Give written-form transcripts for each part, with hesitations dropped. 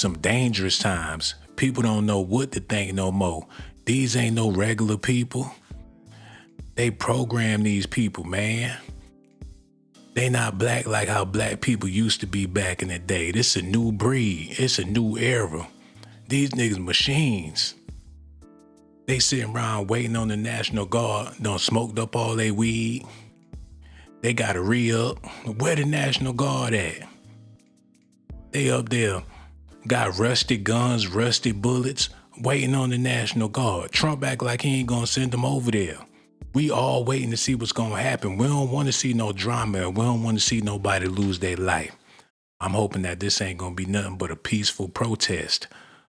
some dangerous times. People don't know what to think no more. These ain't no regular people. They program these people, man. They not black like how black people used to be back in the day. This a new breed. It's a new era. These niggas machines. They sitting around waiting on the National Guard. Done smoked up all they weed. They gotta re-up. Where the National Guard at? They up there. Got rusty guns, rusty bullets, waiting on the National Guard. Trump act like he ain't gonna send them over there. We all waiting to see what's gonna happen. We don't wanna see no drama. We don't wanna see nobody lose their life. I'm hoping that this ain't gonna be nothing but a peaceful protest.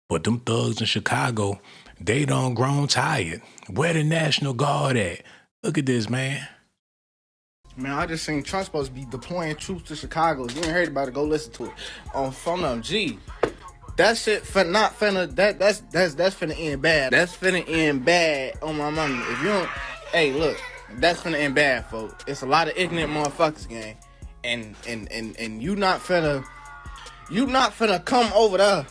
But them thugs in Chicago, they done grown tired. Where the National Guard at? Look at this, man. Man, I just seen Trump supposed to be deploying troops to Chicago. You ain't heard about it, go listen to it. On phone them, G. That shit not finna, that's finna end bad. That's finna end bad on my money. If you don't, hey, look, that's finna end bad, folks. It's a lot of ignorant motherfuckers, gang. And you not finna come over there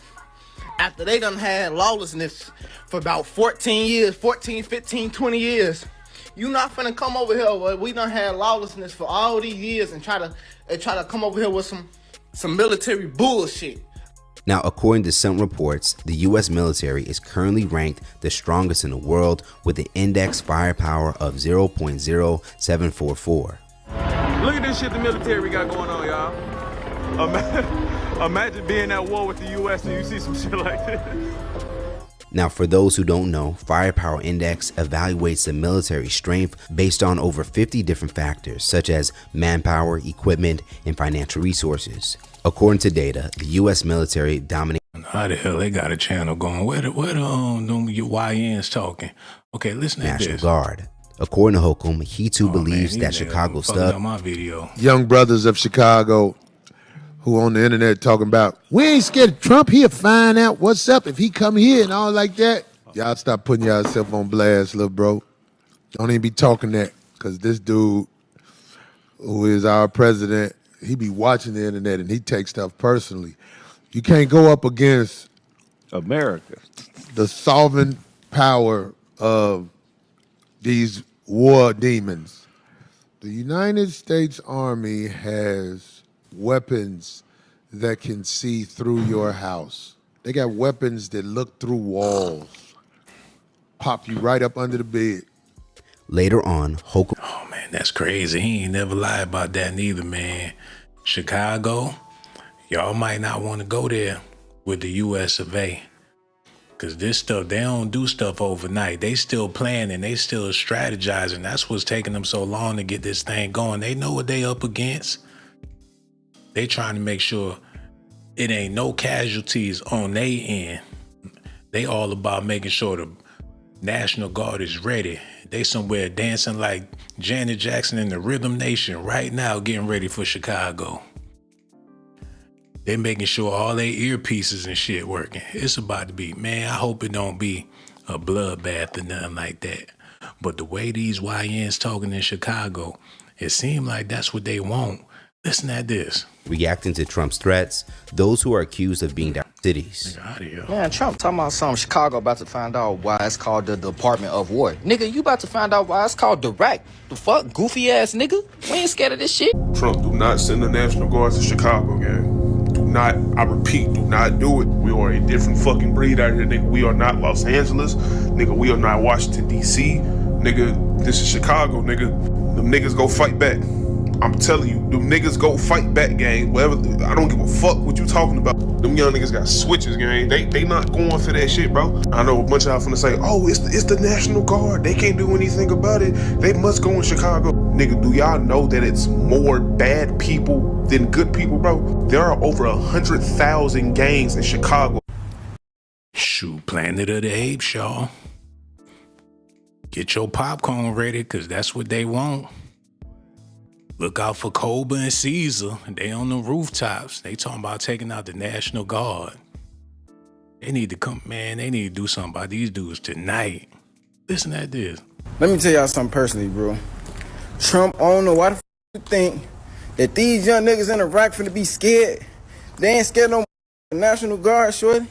after they done had lawlessness for about 14 years, 14, 15, 20 years. You not finna come over here where we done had lawlessness for all these years and try to come over here with some military bullshit. Now, according to some reports, the U.S. military is currently ranked the strongest in the world with an index firepower of 0.0744. Look at this shit the military got going on, y'all. Imagine being at war with the U.S. and you see some shit like this. Now, for those who don't know, Firepower Index evaluates the military strength based on over 50 different factors, such as manpower, equipment, and financial resources. According to data, the U.S. military dominates. How the hell they got a channel going? Where the them YNs talking? Okay, listen to National this. Guard. According to Holcomb, he too believes that Chicago stuff. My video. Young brothers of Chicago who on the internet talking about, we ain't scared of Trump, he'll find out what's up if he come here and all like that. Y'all stop putting yourself on blast, little bro. Don't even be talking that, because this dude who is our president, he be watching the internet and he takes stuff personally. You can't go up against America, the solvent power of these war demons. The United States Army has weapons that can see through your house. They got weapons that look through walls, pop you right up under the bed. Later on, Holcomb. Oh man, that's crazy. He ain't never lied about that neither, man. Chicago, y'all might not want to go there with the US of A. Cause this stuff, they don't do stuff overnight. They still planning, they still strategizing. That's what's taking them so long to get this thing going. They know what they up against. They trying to make sure it ain't no casualties on their end. They all about making sure the National Guard is ready. They somewhere dancing like Janet Jackson in the Rhythm Nation right now, getting ready for Chicago. They making sure all their earpieces and shit working. It's about to be, man, I hope it don't be a bloodbath or nothing like that. But the way these YNs talking in Chicago, it seemed like that's what they want. Listen at this. Reacting to Trump's threats, those who are accused of being down cities. Man, Trump talking about something Chicago about to find out why it's called the Department of War. Nigga, you about to find out why it's called Direct. The fuck? Goofy ass nigga? We ain't scared of this shit. Trump, do not send the National Guard to Chicago, gang. Do not, I repeat, do not do it. We are a different fucking breed out here, nigga. We are not Los Angeles. Nigga, we are not Washington, D.C. Nigga, this is Chicago, nigga. Them niggas go fight back. I'm telling you, them niggas go fight back, gang. Whatever, I don't give a fuck what you talking about. Them young niggas got switches, gang. They not going for that shit, bro. I know a bunch of y'all finna say, oh, it's the National Guard. They can't do anything about it. They must go in Chicago. Nigga, do y'all know that it's more bad people than good people, bro? There are over 100,000 gangs in Chicago. Shoot, Planet of the Apes, y'all. Get your popcorn ready, because that's what they want. Look out for Cobra and Caesar. They on the rooftops. They talking about taking out the National Guard. They need to come, man. They need to do something about these dudes tonight. Listen at this. Let me tell y'all something personally, bro. Trump, I don't know why the you think that these young niggas in Iraq finna be scared. They ain't scared no The National Guard, shorty,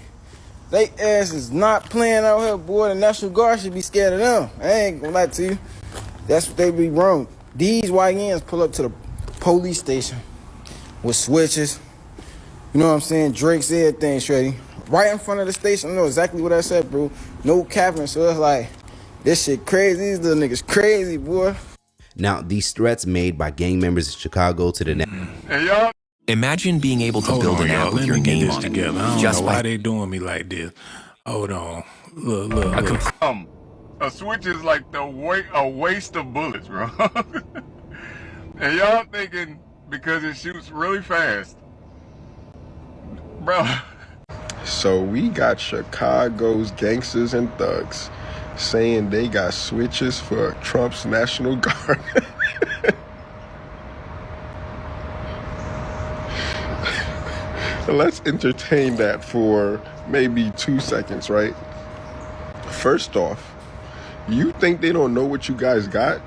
they ass is not playing out here, boy. The National Guard should be scared of them. I ain't gonna lie to you. That's what they be wrong. These YNs pull up to the police station with switches. You know what I'm saying? Drakes, everything, shorty. Right in front of the station. I know exactly what I said, bro. No capping. So it's like, this shit crazy. These little niggas crazy, boy. Now, these threats made by gang members in Chicago to the Hey, y'all. Imagine being able to Hold build on, an y'all. app with Let your me get name this on together. I it don't just know why by they doing me like this. Hold on. Look. A switch is like a waste of bullets, bro. And y'all thinking because it shoots really fast, bro. So we got Chicago's gangsters and thugs saying they got switches for Trump's National Guard. Let's entertain that for maybe 2 seconds, right? First off, you think they don't know what you guys got?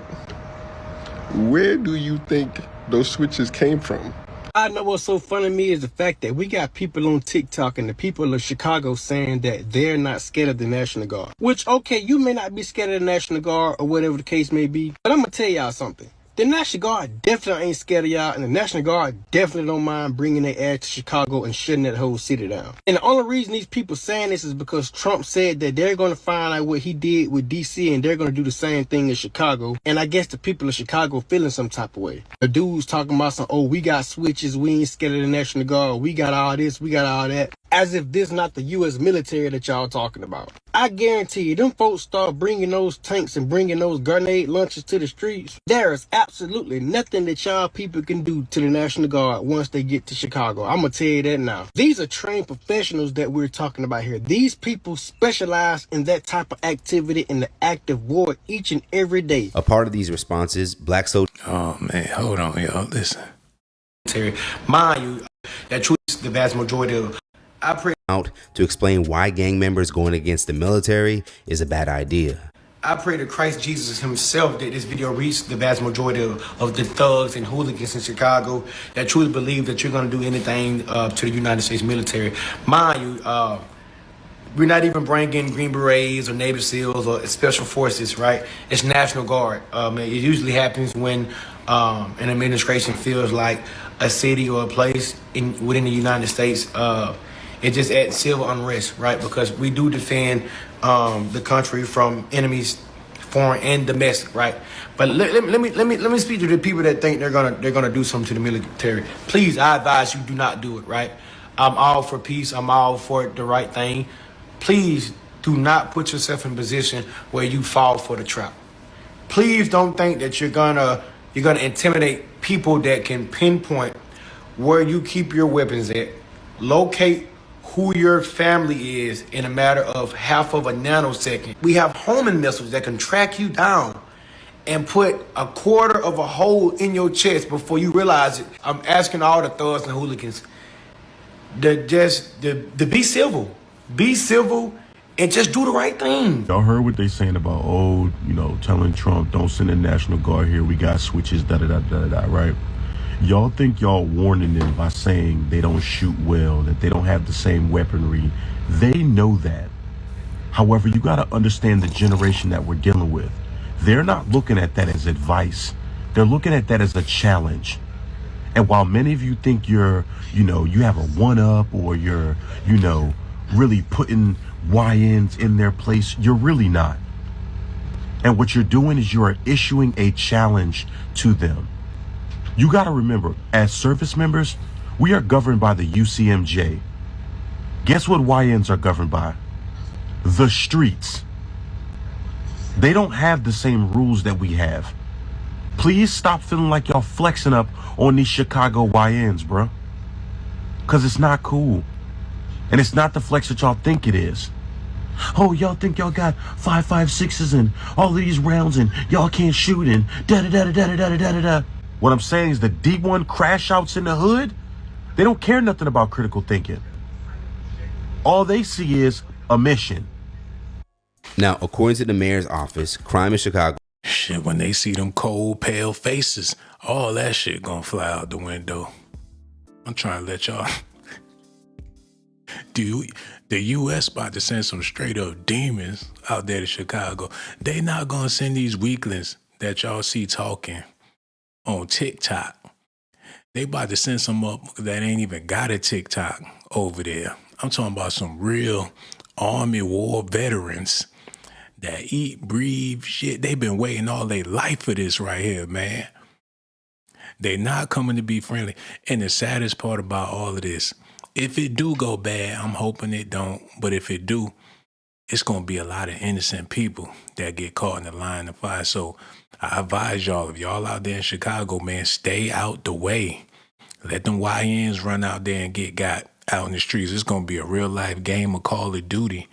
Where do you think those switches came from? I know what's so funny to me is the fact that we got people on TikTok and the people of Chicago saying that they're not scared of the National Guard. Which, okay, you may not be scared of the National Guard or whatever the case may be, but I'm gonna tell y'all something. The National Guard definitely ain't scared of y'all, and the National Guard definitely don't mind bringing their ass to Chicago and shutting that whole city down. And the only reason these people saying this is because Trump said that they're going to find out what he did with D.C. and they're going to do the same thing in Chicago. And I guess the people of Chicago feeling some type of way. The dude's talking about some, oh, we got switches, we ain't scared of the National Guard, we got all this, we got all that. As if this not the U.S. military that y'all talking about. I guarantee you, them folks start bringing those tanks and bringing those grenade launchers to the streets. There is absolutely nothing that y'all people can do to the National Guard once they get to Chicago. I'm going to tell you that now. These are trained professionals that we're talking about here. These people specialize in that type of activity in the active war each and every day. A part of these responses, black soldiers. Oh, man. Hold on, y'all. Listen. Mind you, that truth is the vast majority of. I pray out to explain why gang members going against the military is a bad idea. I pray to Christ Jesus himself that this video reach the vast majority of the thugs and hooligans in Chicago that truly believe that you're going to do anything to the United States military. Mind you, we're not even bringing Green Berets or Navy SEALs or Special Forces, right? It's National Guard. It usually happens when an administration feels like a city or a place within the United States it just adds civil unrest, right? Because we do defend the country from enemies, foreign and domestic, right? But let me speak to the people that think they're gonna do something to the military. Please, I advise you do not do it, right? I'm all for peace. I'm all for the right thing. Please do not put yourself in a position where you fall for the trap. Please don't think that you're gonna intimidate people that can pinpoint where you keep your weapons at, locate who your family is in a matter of half of a nanosecond. We have homing missiles that can track you down and put a quarter of a hole in your chest before you realize it. I'm asking all the thugs and hooligans to be civil. Be civil and just do the right thing. Y'all heard what they saying about, telling Trump, don't send the National Guard here. We got switches, da-da-da-da-da, right? Y'all think y'all warning them by saying they don't shoot well, that they don't have the same weaponry. They know that. However, you got to understand the generation that we're dealing with. They're not looking at that as advice. They're looking at that as a challenge. And while many of you think you have a one-up or you're, really putting YNs in their place, you're really not. And what you're doing is you're issuing a challenge to them. You got to remember, as service members, we are governed by the UCMJ. Guess what YNs are governed by? The streets. They don't have the same rules that we have. Please stop feeling like y'all flexing up on these Chicago YNs, bro. Because it's not cool. And it's not the flex that y'all think it is. Oh, y'all think y'all got 5.56s and all of these rounds and y'all can't shoot and da-da-da-da-da-da-da-da-da. What I'm saying is the D1 crash outs in the hood, they don't care nothing about critical thinking. All they see is a mission. Now, according to the mayor's office, crime in Chicago. Shit, when they see them cold, pale faces, all that shit gonna fly out the window. I'm trying to let y'all The U.S. about to send some straight up demons out there to Chicago. They not gonna send these weaklings that y'all see talking on TikTok. They about to send some up that ain't even got a TikTok over there. I'm talking about some real Army war veterans that eat, breathe, shit. They've been waiting all their life for this right here, man. They not coming to be friendly. And the saddest part about all of this, if it do go bad, I'm hoping it don't, but if it do, it's going to be a lot of innocent people that get caught in the line of fire. So I advise y'all, if y'all out there in Chicago, man, stay out the way. Let them YNs run out there and get got out in the streets. It's going to be a real life game of Call of Duty.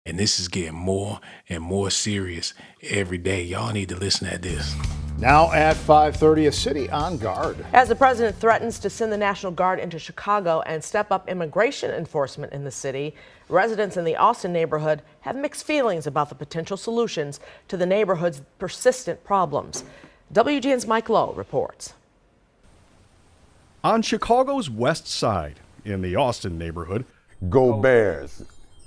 And this is getting more and more serious every day. Y'all need to listen to this. Now at 5:30, a city on guard. As the president threatens to send the National Guard into Chicago and step up immigration enforcement in the city, residents in the Austin neighborhood have mixed feelings about the potential solutions to the neighborhood's persistent problems. WGN's Mike Lowe reports. On Chicago's west side, in the Austin neighborhood, Go Bears.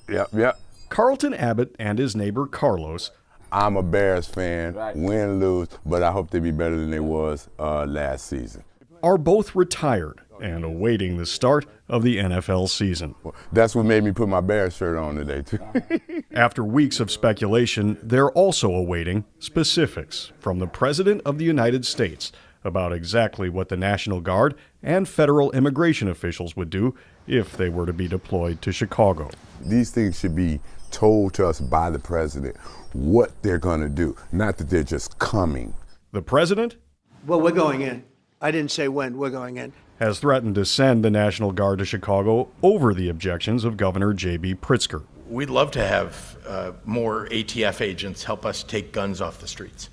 Yep. Carlton Abbott and his neighbor Carlos. I'm a Bears fan, win, lose, but I hope they be better than they was last season. Are both retired and awaiting the start of the NFL season. That's what made me put my Bears shirt on today, too. After weeks of speculation, they're also awaiting specifics from the President of the United States about exactly what the National Guard and federal immigration officials would do if they were to be deployed to Chicago. These things should be told to us by the president what they're going to do, not that they're just coming. The president? Well, we're going in. I didn't say when. We're going in. Has threatened to send the National Guard to Chicago over the objections of Governor J.B. Pritzker. We'd love to have more ATF agents help us take guns off the streets.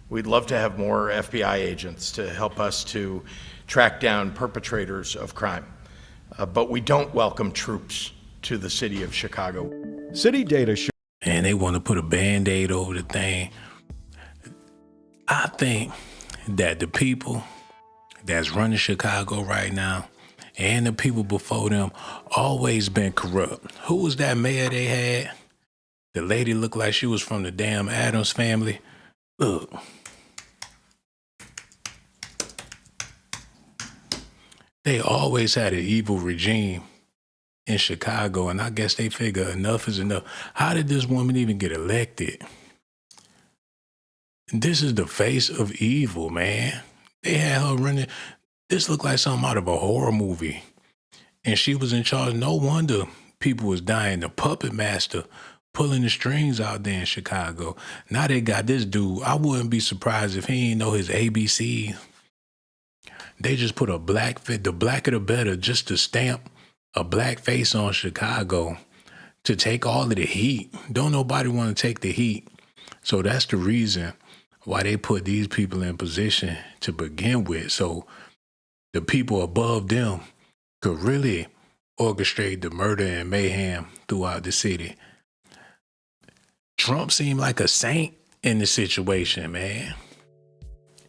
We'd love to have more FBI agents to help us to track down perpetrators of crime. But we don't welcome troops to the city of Chicago. City data shows. And they want to put a Band-Aid over the thing. I think that the people that's running Chicago right now and the people before them always been corrupt. Who was that mayor they had? The lady looked like she was from the damn Addams family. Look. They always had an evil regime in Chicago, and I guess they figure enough is enough. How did this woman even get elected? This is the face of evil, man. They had her running. This looked like something out of a horror movie. And she was in charge. No wonder people was dying. The puppet master pulling the strings out there in Chicago. Now they got this dude. I wouldn't be surprised if he ain't know his ABC. They just put a black fit, the blacker the better, just to stamp a black face on Chicago to take all of the heat. Don't nobody want to take the heat. So that's the reason why they put these people in position to begin with. So the people above them could really orchestrate the murder and mayhem throughout the city. Trump seemed like a saint in the situation, man.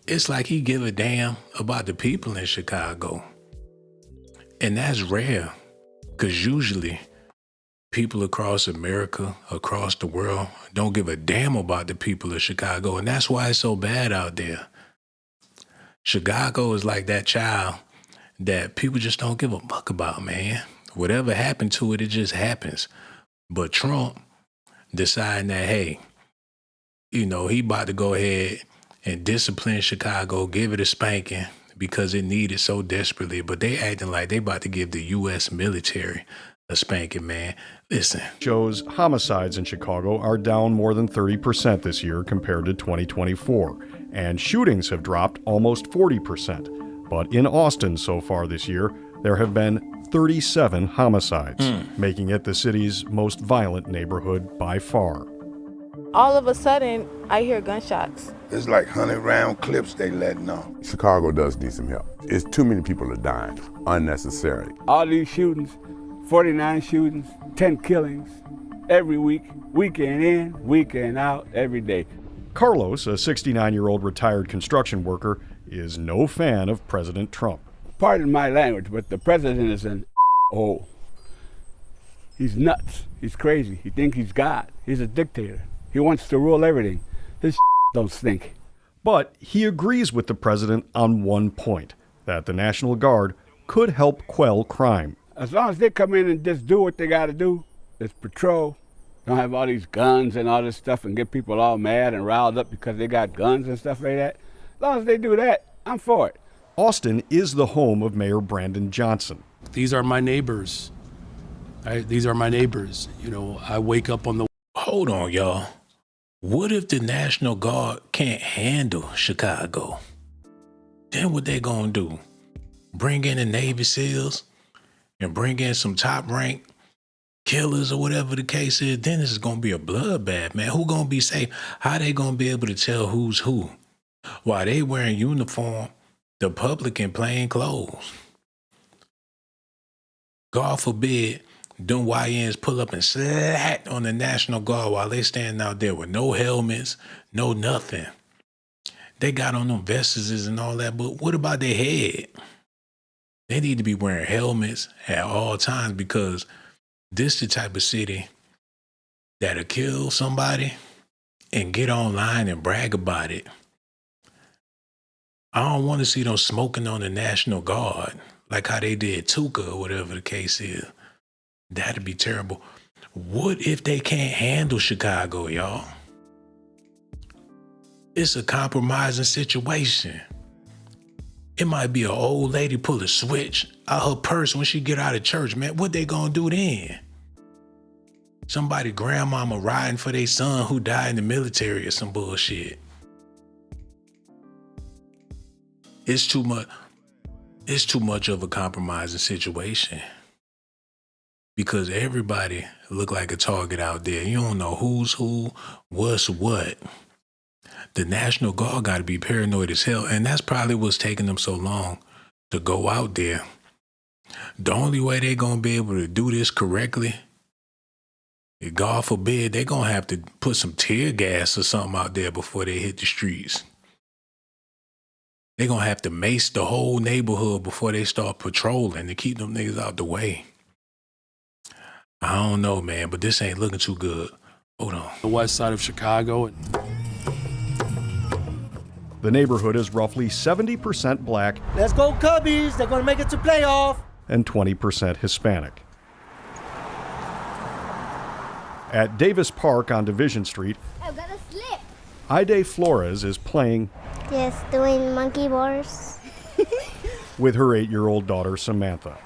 It's like he give a damn about the people in Chicago. And that's rare, because usually people across America, across the world, don't give a damn about the people of Chicago. And that's why it's so bad out there. Chicago is like that child that people just don't give a fuck about, man. Whatever happened to it, it just happens. But Trump deciding that, hey, you know, he about to go ahead and discipline Chicago, give it a spanking because it needed so desperately. But they acting like they about to give the U.S. military a spanking, man. Listen. Shows homicides in Chicago are down more than 30% this year compared to 2024, and shootings have dropped almost 40%. But in Austin so far this year, there have been 37 homicides, making it the city's most violent neighborhood by far. All of a sudden, I hear gunshots. It's like 100-round clips they letting off. Chicago does need some help. It's too many people are dying unnecessarily. All these shootings, 49 shootings, 10 killings, every week, weekend in, weekend out, every day. Carlos, a 69-year-old retired construction worker, is no fan of President Trump. Pardon my language, but the president is an hole. He's nuts. He's crazy. He thinks he's God. He's a dictator. He wants to rule everything. His don't stink. But he agrees with the president on one point, that the National Guard could help quell crime. As long as they come in and just do what they got to do, just patrol, don't have all these guns and all this stuff and get people all mad and riled up because they got guns and stuff like that. As long as they do that, I'm for it. Austin is the home of Mayor Brandon Johnson. These are my neighbors. These are my neighbors. You know, I wake up on the... Hold on, y'all. What if the National Guard can't handle Chicago? Then what they gonna do? Bring in the Navy SEALs and bring in some top rank killers or whatever the case is? Then this is gonna be a bloodbath, man. Who gonna be safe? How they gonna be able to tell who's who? While they wearing uniform, the public in plain clothes. God forbid them YNs pull up and slack on the National Guard while they standing out there with no helmets, no nothing. They got on them vests and all that, but what about their head? They need to be wearing helmets at all times because this the type of city that'll kill somebody and get online and brag about it. I don't want to see them smoking on the National Guard like how they did Tuka or whatever the case is. That'd be terrible. What if they can't handle Chicago, y'all? It's a compromising situation. It might be an old lady pull a switch out her purse when she get out of church, man. What they gonna do then? Somebody grandmama riding for their son who died in the military or some bullshit. It's too much of a compromising situation. Because everybody look like a target out there. You don't know who's who, what's what. The National Guard got to be paranoid as hell, and that's probably what's taking them so long to go out there. The only way they're going to be able to do this correctly, God forbid, they're going to have to put some tear gas or something out there before they hit the streets. They're going to have to mace the whole neighborhood before they start patrolling to keep them niggas out the way. I don't know, man, but this ain't looking too good. Hold on. The west side of Chicago. The neighborhood is roughly 70% black. Let's go Cubbies, they're gonna make it to playoff. And 20% Hispanic. At Davis Park on Division Street, I'm gonna slip. Ide Flores is playing Just doing monkey bars. with her 8-year-old daughter, Samantha.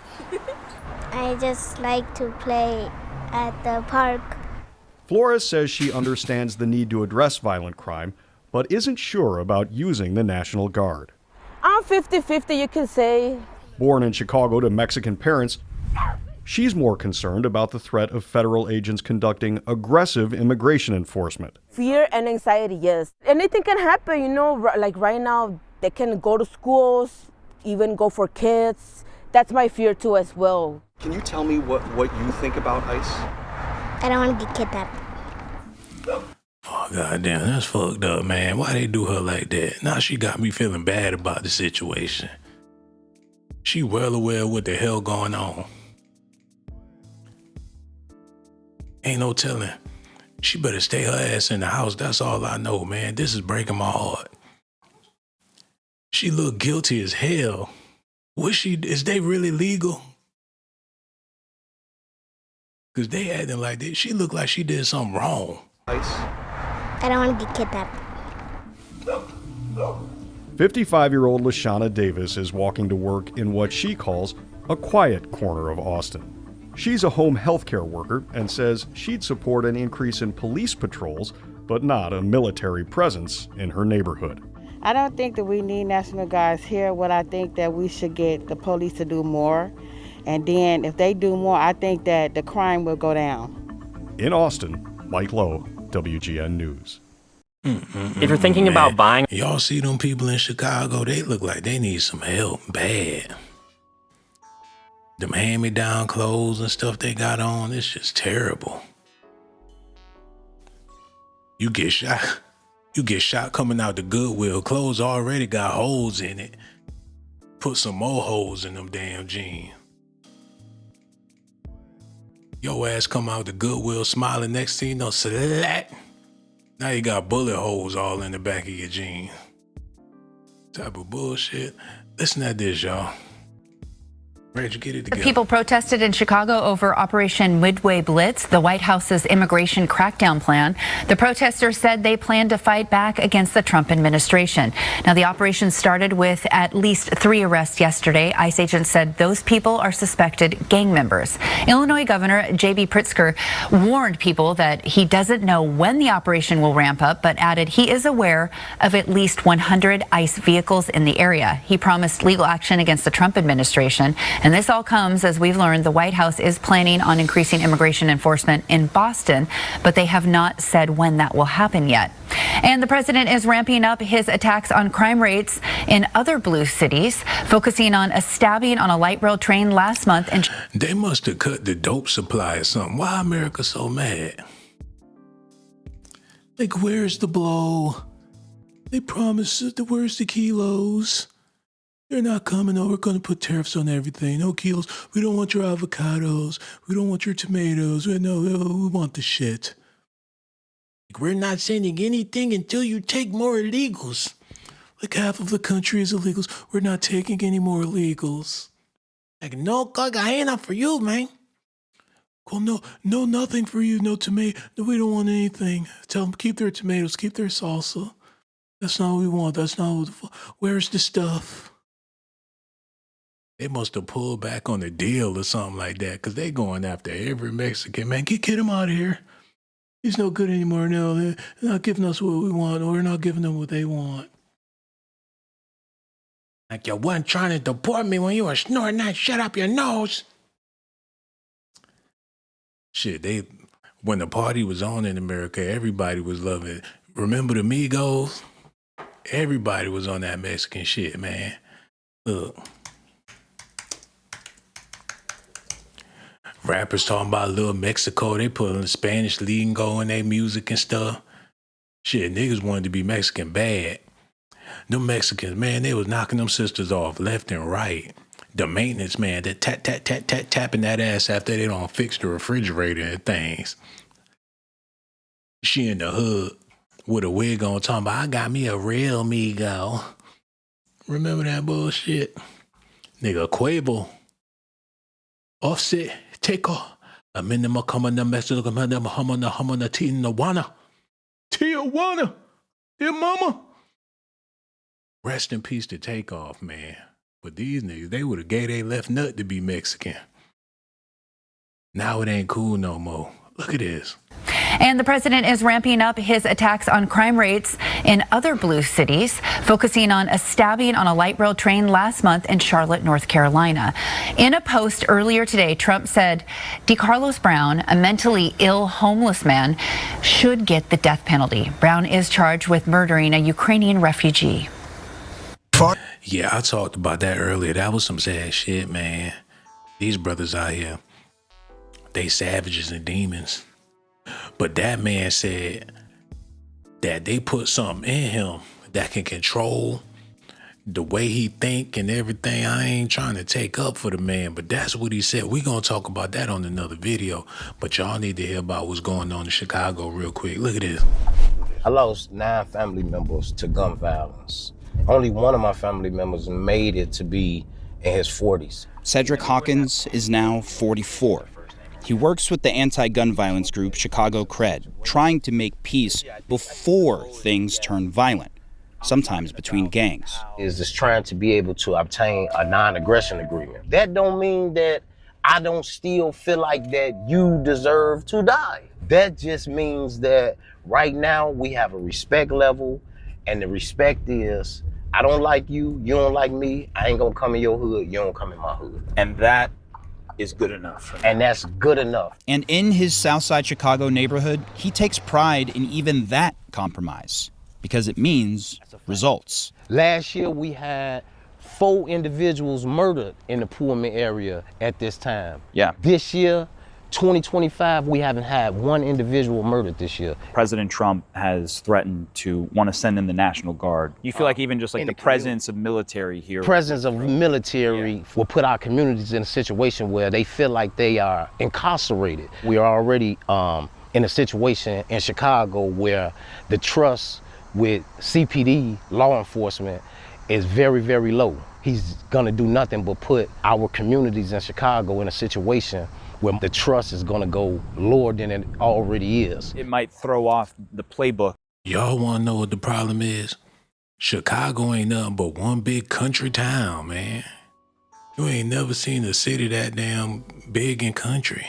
I just like to play at the park. Flores says she understands the need to address violent crime, but isn't sure about using the National Guard. I'm 50-50, you can say. Born in Chicago to Mexican parents, she's more concerned about the threat of federal agents conducting aggressive immigration enforcement. Fear and anxiety, yes. Anything can happen, you know, like right now, they can go to schools, even go for kids. That's my fear too as well. Can you tell me what you think about ICE? I don't want to get kidnapped. Oh, goddamn, that's fucked up, man. Why they do her like that? Now she got me feeling bad about the situation. She well aware of what the hell going on. Ain't no telling. She better stay her ass in the house. That's all I know, man. This is breaking my heart. She look guilty as hell. Is they really legal? Because they acting like this. She looked like she did something wrong. I don't want to get kidnapped. 55-year-old Lashana Davis is walking to work in what she calls a quiet corner of Austin. She's a home health care worker and says she'd support an increase in police patrols, but not a military presence in her neighborhood. I don't think that we need National Guards here. What I think that we should get the police to do more. And then if they do more, I think that the crime will go down. In Austin, Mike Lowe, WGN News. If you're thinking about buying... Y'all see them people in Chicago, they look like they need some help bad. Them hand-me-down clothes and stuff they got on, it's just terrible. You get shot coming out the Goodwill. Clothes already got holes in it. Put some more holes in them damn jeans. Your ass come out the Goodwill smiling, next thing you know, slat. Now you got bullet holes all in the back of your jeans. Type of bullshit. Listen to this, y'all. Where'd you get it together? People protested in Chicago over Operation Midway Blitz, the White House's immigration crackdown plan. The protesters said they plan to fight back against the Trump administration. Now, the operation started with at least 3 arrests yesterday. ICE agents said those people are suspected gang members. Illinois Governor J.B. Pritzker warned people that he doesn't know when the operation will ramp up, but added he is aware of at least 100 ICE vehicles in the area. He promised legal action against the Trump administration. And this all comes as we've learned the White House is planning on increasing immigration enforcement in Boston, but they have not said when that will happen yet. And the president is ramping up his attacks on crime rates in other blue cities, focusing on a stabbing on a light rail train last month. And they must have cut the dope supply or something. Why America so mad? Like, where's the blow? They promised that where's the kilos? They're not coming over. We're going to put tariffs on everything. No kilos. We don't want your avocados. We don't want your tomatoes. We want the shit. We're not sending anything until you take more illegals. Like half of the country is illegals. We're not taking any more illegals. Like, no cocaína for you, man. Well, no, nothing for you. No tomato. No, we don't want anything. Tell them keep their tomatoes, keep their salsa. That's not what we want. That's not what where's the stuff? They must have pulled back on the deal or something like that, because they going after every Mexican. Man, get him out of here. He's no good anymore. No, they're not giving us what we want, or we're not giving them what they want. Like you weren't trying to deport me when you were snorting that shit up your nose. Shit, when the party was on in America, everybody was loving it. Remember the Migos? Everybody was on that Mexican shit, man. Look. Rappers talking about little Mexico, they putting the Spanish lingo in their music and stuff. Shit, niggas wanted to be Mexican bad. Them Mexicans, man, they was knocking them sisters off left and right. The maintenance man, that tapping that ass after they don't fix the refrigerator and things. She in the hood with a wig on talking about, I got me a real Migo. Remember that bullshit? Nigga, Quavo. Offset. Take off. A minimum coming the message of the Tijuana. Tijuana. Dear mama. Rest in peace to Takeoff, man. But these niggas, they would have gave their left nut to be Mexican. Now it ain't cool no more. Look at this. And the president is ramping up his attacks on crime rates in other blue cities, focusing on a stabbing on a light rail train last month in Charlotte, North Carolina. In a post earlier today, Trump said DeCarlos Brown, a mentally ill homeless man, should get the death penalty. Brown is charged with murdering a Ukrainian refugee. Yeah, I talked about that earlier. That was some sad shit, man. These brothers out here, they savages and demons. But that man said that they put something in him that can control the way he think and everything. I ain't trying to take up for the man, but that's what he said. We're going to talk about that on another video. But y'all need to hear about what's going on in Chicago real quick. Look at this. I lost 9 family members to gun violence. Only one of my family members made it to be in his 40s. Cedric Hawkins is now 44. He works with the anti-gun violence group Chicago Cred, trying to make peace before things turn violent, sometimes between gangs. Is just trying to be able to obtain a non-aggression agreement. That don't mean that I don't still feel like that you deserve to die. That just means that right now we have a respect level, and the respect is, I don't like you, you don't like me, I ain't gonna come in your hood, you don't come in my hood. And that is good enough. And that's good enough. And in his Southside Chicago neighborhood, he takes pride in even that compromise because it means results. Last year we had 4 individuals murdered in the Pullman area at this time. Yeah. This year, 2025, we haven't had one individual murdered this year. President Trump has threatened to want to send in the National Guard. You feel like even just like the presence of military here? Presence of military will put our communities in a situation where they feel like they are incarcerated. We are already in a situation in Chicago where the trust with CPD, law enforcement, is very, very low. He's gonna do nothing but put our communities in Chicago in a situation where the trust is gonna go lower than it already is. It might throw off the playbook. Y'all wanna know what the problem is? Chicago ain't nothing but one big country town, man. You ain't never seen a city that damn big and country.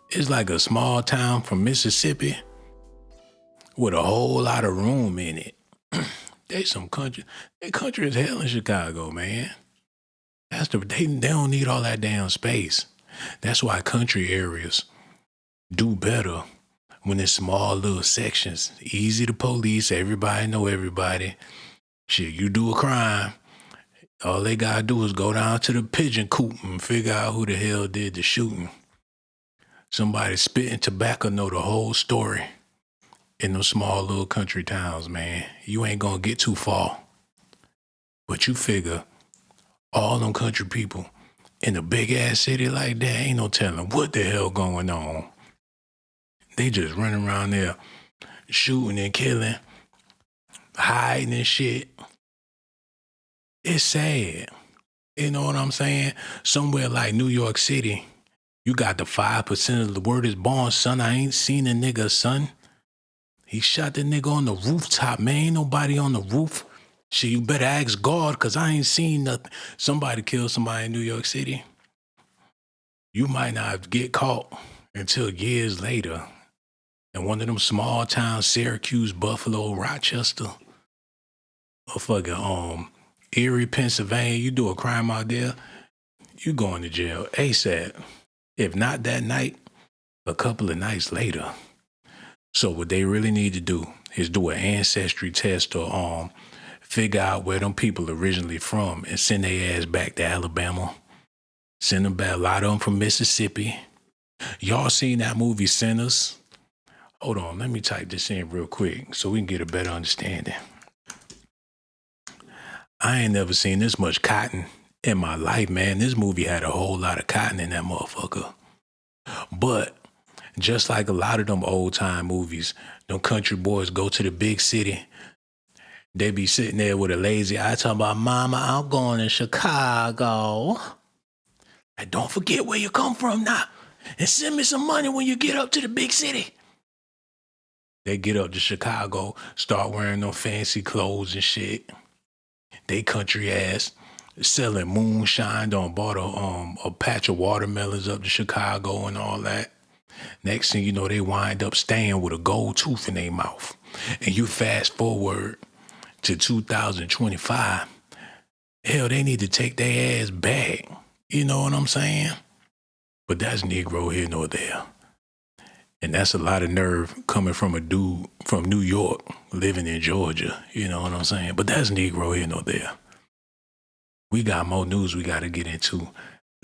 It's like a small town from Mississippi with a whole lot of room in it. They some country. They country as hell in Chicago, man. They don't need all that damn space. That's why country areas do better when it's small little sections. Easy to police, everybody know everybody. Shit, you do a crime, all they gotta do is go down to the pigeon coop and figure out who the hell did the shooting. Somebody spitting tobacco know the whole story in those small little country towns, man. You ain't gonna get too far. But you figure all them country people in a big ass city like that, ain't no telling what the hell going on. They just running around there shooting and killing, hiding and shit. It's sad. You know what I'm saying? Somewhere like New York City, you got the 5% of the word is born, son. I ain't seen a nigga, son. He shot the nigga on the rooftop, man. Ain't nobody on the roof. Shit, you better ask God, because I ain't seen nothing. Somebody killed somebody in New York City. You might not get caught until years later. In one of them small towns, Syracuse, Buffalo, Rochester, or fucking Erie, Pennsylvania, you do a crime out there, you going to jail ASAP. If not that night, a couple of nights later. So what they really need to do is do an ancestry test or figure out where them people originally from and send their ass back to Alabama. Send them back. A lot of them from Mississippi. Y'all seen that movie Sinners? Hold on, let me type this in real quick so we can get a better understanding. I ain't never seen this much cotton in my life, man. This movie had a whole lot of cotton in that motherfucker. But just like a lot of them old time movies, them country boys go to the big city. They be sitting there with a lazy eye talking about, mama, I'm going to Chicago. And don't forget where you come from now. And send me some money when you get up to the big city. They get up to Chicago, start wearing them fancy clothes and shit. They country ass selling moonshine, done bought a patch of watermelons up to Chicago and all that. Next thing you know, they wind up staying with a gold tooth in their mouth. And you fast forward to 2025, hell, they need to take their ass back. You know what I'm saying? But that's Negro here nor there. And that's a lot of nerve coming from a dude from New York living in Georgia. You know what I'm saying? But that's Negro here nor there. We got more news we got to get into.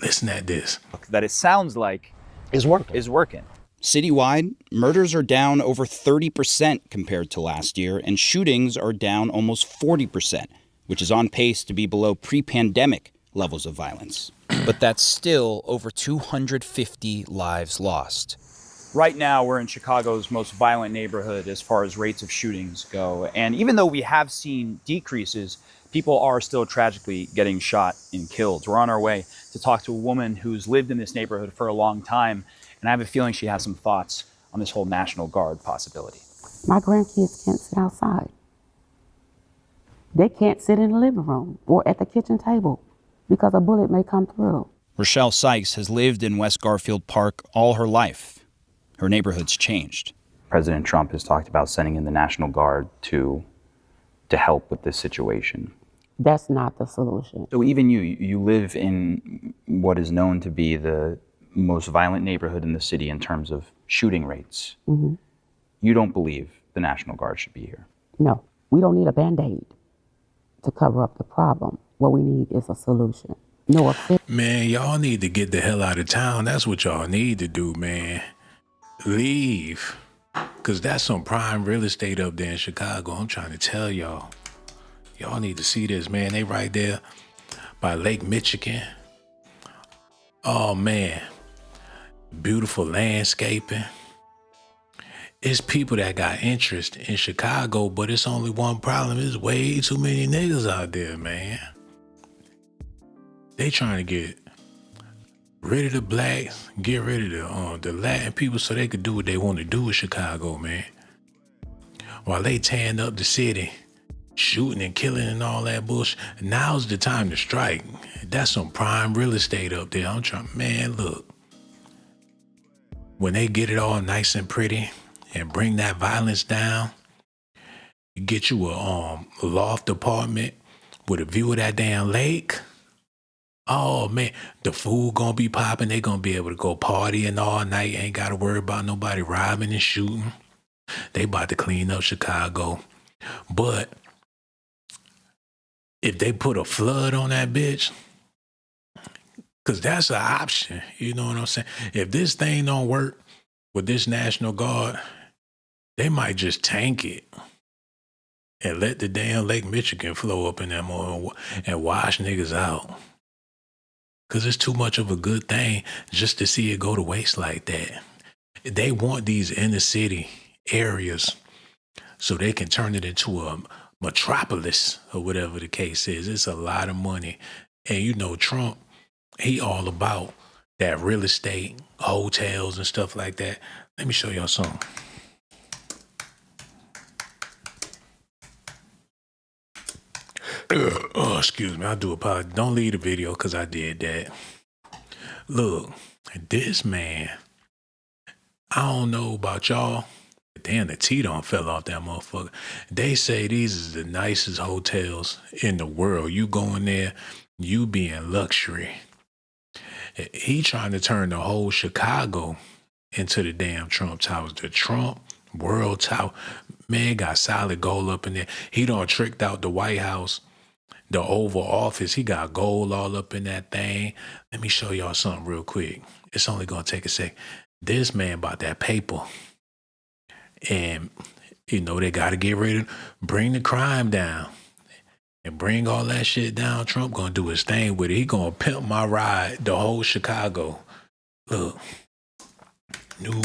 Listen at this. That it sounds like is working. Citywide, murders are down over 30% compared to last year, and shootings are down almost 40%, which is on pace to be below pre-pandemic levels of violence. But that's still over 250 lives lost. Right now, we're in Chicago's most violent neighborhood as far as rates of shootings go. And even though we have seen decreases, people are still tragically getting shot and killed. We're on our way to talk to a woman who's lived in this neighborhood for a long time, and I have a feeling she has some thoughts on this whole National Guard possibility. My grandkids can't sit outside. They can't sit in the living room or at the kitchen table because a bullet may come through. Rochelle Sykes has lived in West Garfield Park all her life. Her neighborhood's changed. President Trump has talked about sending in the National Guard to help with this situation. That's not the solution. So even you live in what is known to be the most violent neighborhood in the city in terms of shooting rates. Mm-hmm. You don't believe the National Guard should be here? No, we don't need a Band-Aid to cover up the problem. What we need is a solution. No offense. Man, y'all need to get the hell out of town. That's what y'all need to do, man. Leave. Cause that's some prime real estate up there in Chicago. I'm trying to tell y'all. Y'all need to see this, man. They right there by Lake Michigan. Oh man. Beautiful landscaping. It's people that got interest in Chicago, but it's only one problem. There's way too many niggas out there, man. They trying to get rid of the blacks, get rid of the Latin people so they could do what they want to do with Chicago, man. While they tearing up the city, shooting and killing and all that bullshit. Now's the time to strike. That's some prime real estate up there. I'm trying, man, look. When they get it all nice and pretty and bring that violence down, you get you a loft apartment with a view of that damn lake. Oh man, the food gonna be popping. They gonna be able to go partying all night. Ain't gotta worry about nobody robbing and shooting. They about to clean up Chicago. But if they put a flood on that bitch, cause that's an option. You know what I'm saying? If this thing don't work with this National Guard, they might just tank it and let the damn Lake Michigan flow up in that more and wash niggas out. Cause it's too much of a good thing just to see it go to waste like that. They want these inner city areas so they can turn it into a metropolis or whatever the case is. It's a lot of money. And you know, Trump, he all about that real estate, hotels and stuff like that. Let me show y'all something. Oh, excuse me. I do apologize. Don't leave the video because I did that. Look, this man, I don't know about y'all, but damn, the T done fell off that motherfucker. They say these is the nicest hotels in the world. You go in there, you be in luxury. He trying to turn the whole Chicago into the damn Trump Towers. The Trump World Tower. Man, got solid gold up in there. He done tricked out the White House. The Oval Office, he got gold all up in that thing. Let me show y'all something real quick. It's only gonna take a sec. This man bought that paper. And, you know, they gotta get ready to bring the crime down. And bring all that shit down. Trump gonna do his thing with it. He gonna pimp my ride, the whole Chicago. Look. New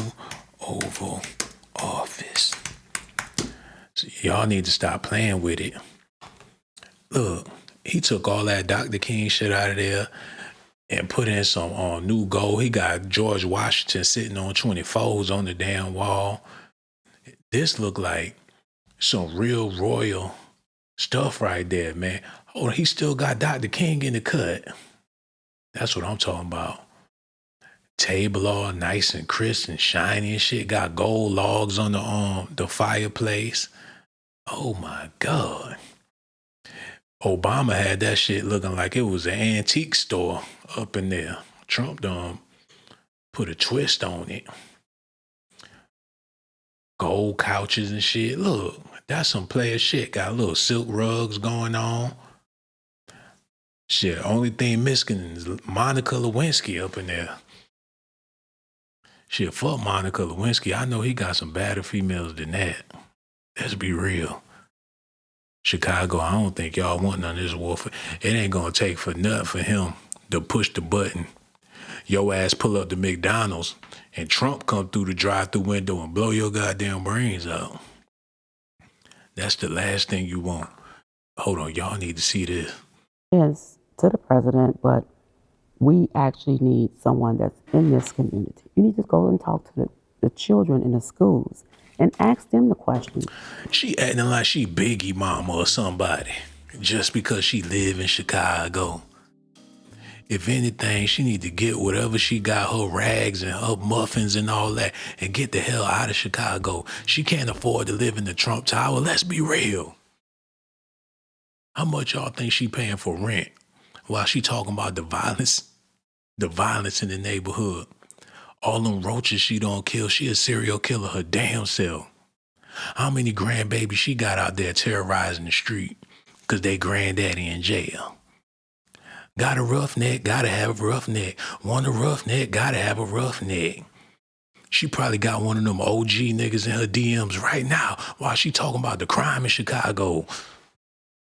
Oval Office. So y'all need to stop playing with it. Look, he took all that Dr. King shit out of there and put in some new gold. He got George Washington sitting on 24s on the damn wall. This look like some real royal stuff right there, man. Oh, he still got Dr. King in the cut. That's what I'm talking about. Table all nice and crisp and shiny and shit. Got gold logs on the fireplace. Oh my God. Obama had that shit looking like it was an antique store up in there. Trump done put a twist on it. Gold couches and shit. Look, that's some player shit. Got little silk rugs going on. Shit, only thing missing is Monica Lewinsky up in there. Shit, fuck Monica Lewinsky. I know he got some badder females than that. Let's be real. Chicago, I don't think y'all want none of this warfare. It ain't gonna take for nothing for him to push the button. Your ass pull up to McDonald's and Trump come through the drive-thru window and blow your goddamn brains out. That's the last thing you want. Hold on, y'all need to see this. Yes, to the president, but we actually need someone that's in this community. You need to go and talk to the children in the schools and ask them the questions. She acting like she Biggie mama or somebody just because she live in Chicago. If anything, she need to get whatever she got, her rags and her muffins and all that, and get the hell out of Chicago. She can't afford to live in the Trump Tower. Let's be real. How much y'all think she paying for rent while she talking about the violence in the neighborhood? All them roaches she don't kill, she a serial killer her damn self. How many grandbabies she got out there terrorizing the street because they granddaddy in jail? Got a roughneck, gotta have a roughneck. Want a roughneck, gotta have a roughneck. She probably got one of them OG niggas in her DMs right now while she talking about the crime in Chicago.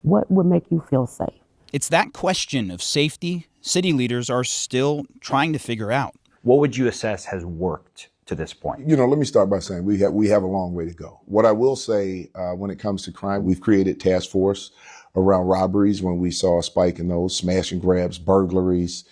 What would make you feel safe? It's that question of safety city leaders are still trying to figure out. What would you assess has worked to this point? You know, let me start by saying we have a long way to go. What I will say when it comes to crime, we've created task force around robberies when we saw a spike in those, smash and grabs, burglaries,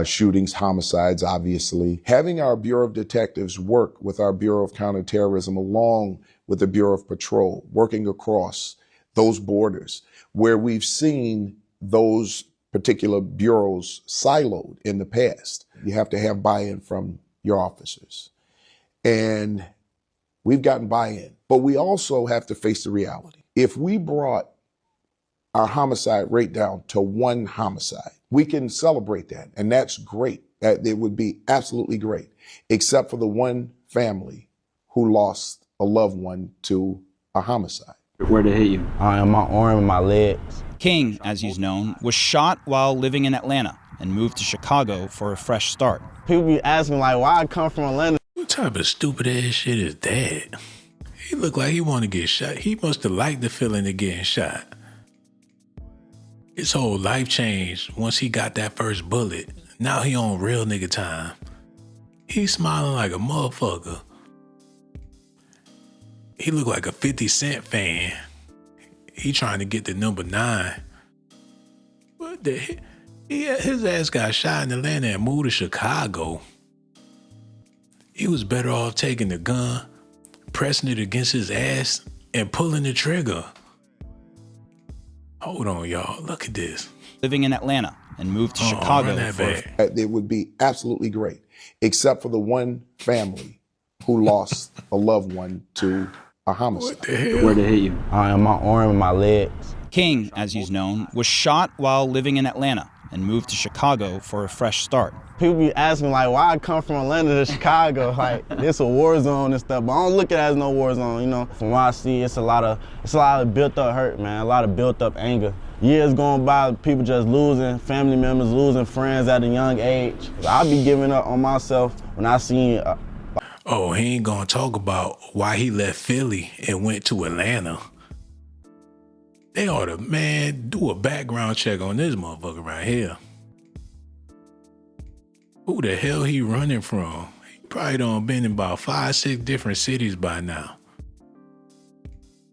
shootings, homicides, obviously. Having our Bureau of Detectives work with our Bureau of Counterterrorism along with the Bureau of Patrol, working across those borders where we've seen those particular bureaus siloed in the past. You have to have buy-in from your officers. And we've gotten buy-in, but we also have to face the reality. If we brought our homicide rate down to 1 homicide, we can celebrate that, and that's great. It would be absolutely great, except for the one family who lost a loved one to a homicide. Where'd it hit you? On my arm and my legs. King, as he's known, was shot while living in Atlanta and moved to Chicago for a fresh start. People be asking, like, why I come from Atlanta? What type of stupid ass shit is that? He looked like he want to get shot. He must have liked the feeling of getting shot. His whole life changed once he got that first bullet. Now he on real nigga time. He's smiling like a motherfucker. He look like a 50 Cent fan. He trying to get the number 9. What the hell? His ass got shot in Atlanta and moved to Chicago. He was better off taking the gun, pressing it against his ass, and pulling the trigger. Hold on, y'all. Look at this. Living in Atlanta and moved to Chicago It would be absolutely great, except for the one family who lost a loved one to a homicide. What the hell? Where'd it hit you? On my arm and my legs. King, as he's known, was shot while living in Atlanta and moved to Chicago for a fresh start. People be asking, like, why I come from Atlanta to Chicago? Like, it's a war zone and stuff, but I don't look at it as no war zone, you know? From what I see, it's a lot of built up hurt, man, a lot of built up anger. Years going by, people just losing family members, losing friends at a young age. I be giving up on myself when I seen Oh, he ain't gonna talk about why he left Philly and went to Atlanta. They ought to, man, do a background check on this motherfucker right here. Who the hell he running from? He probably done been in about 5, 6 different cities by now.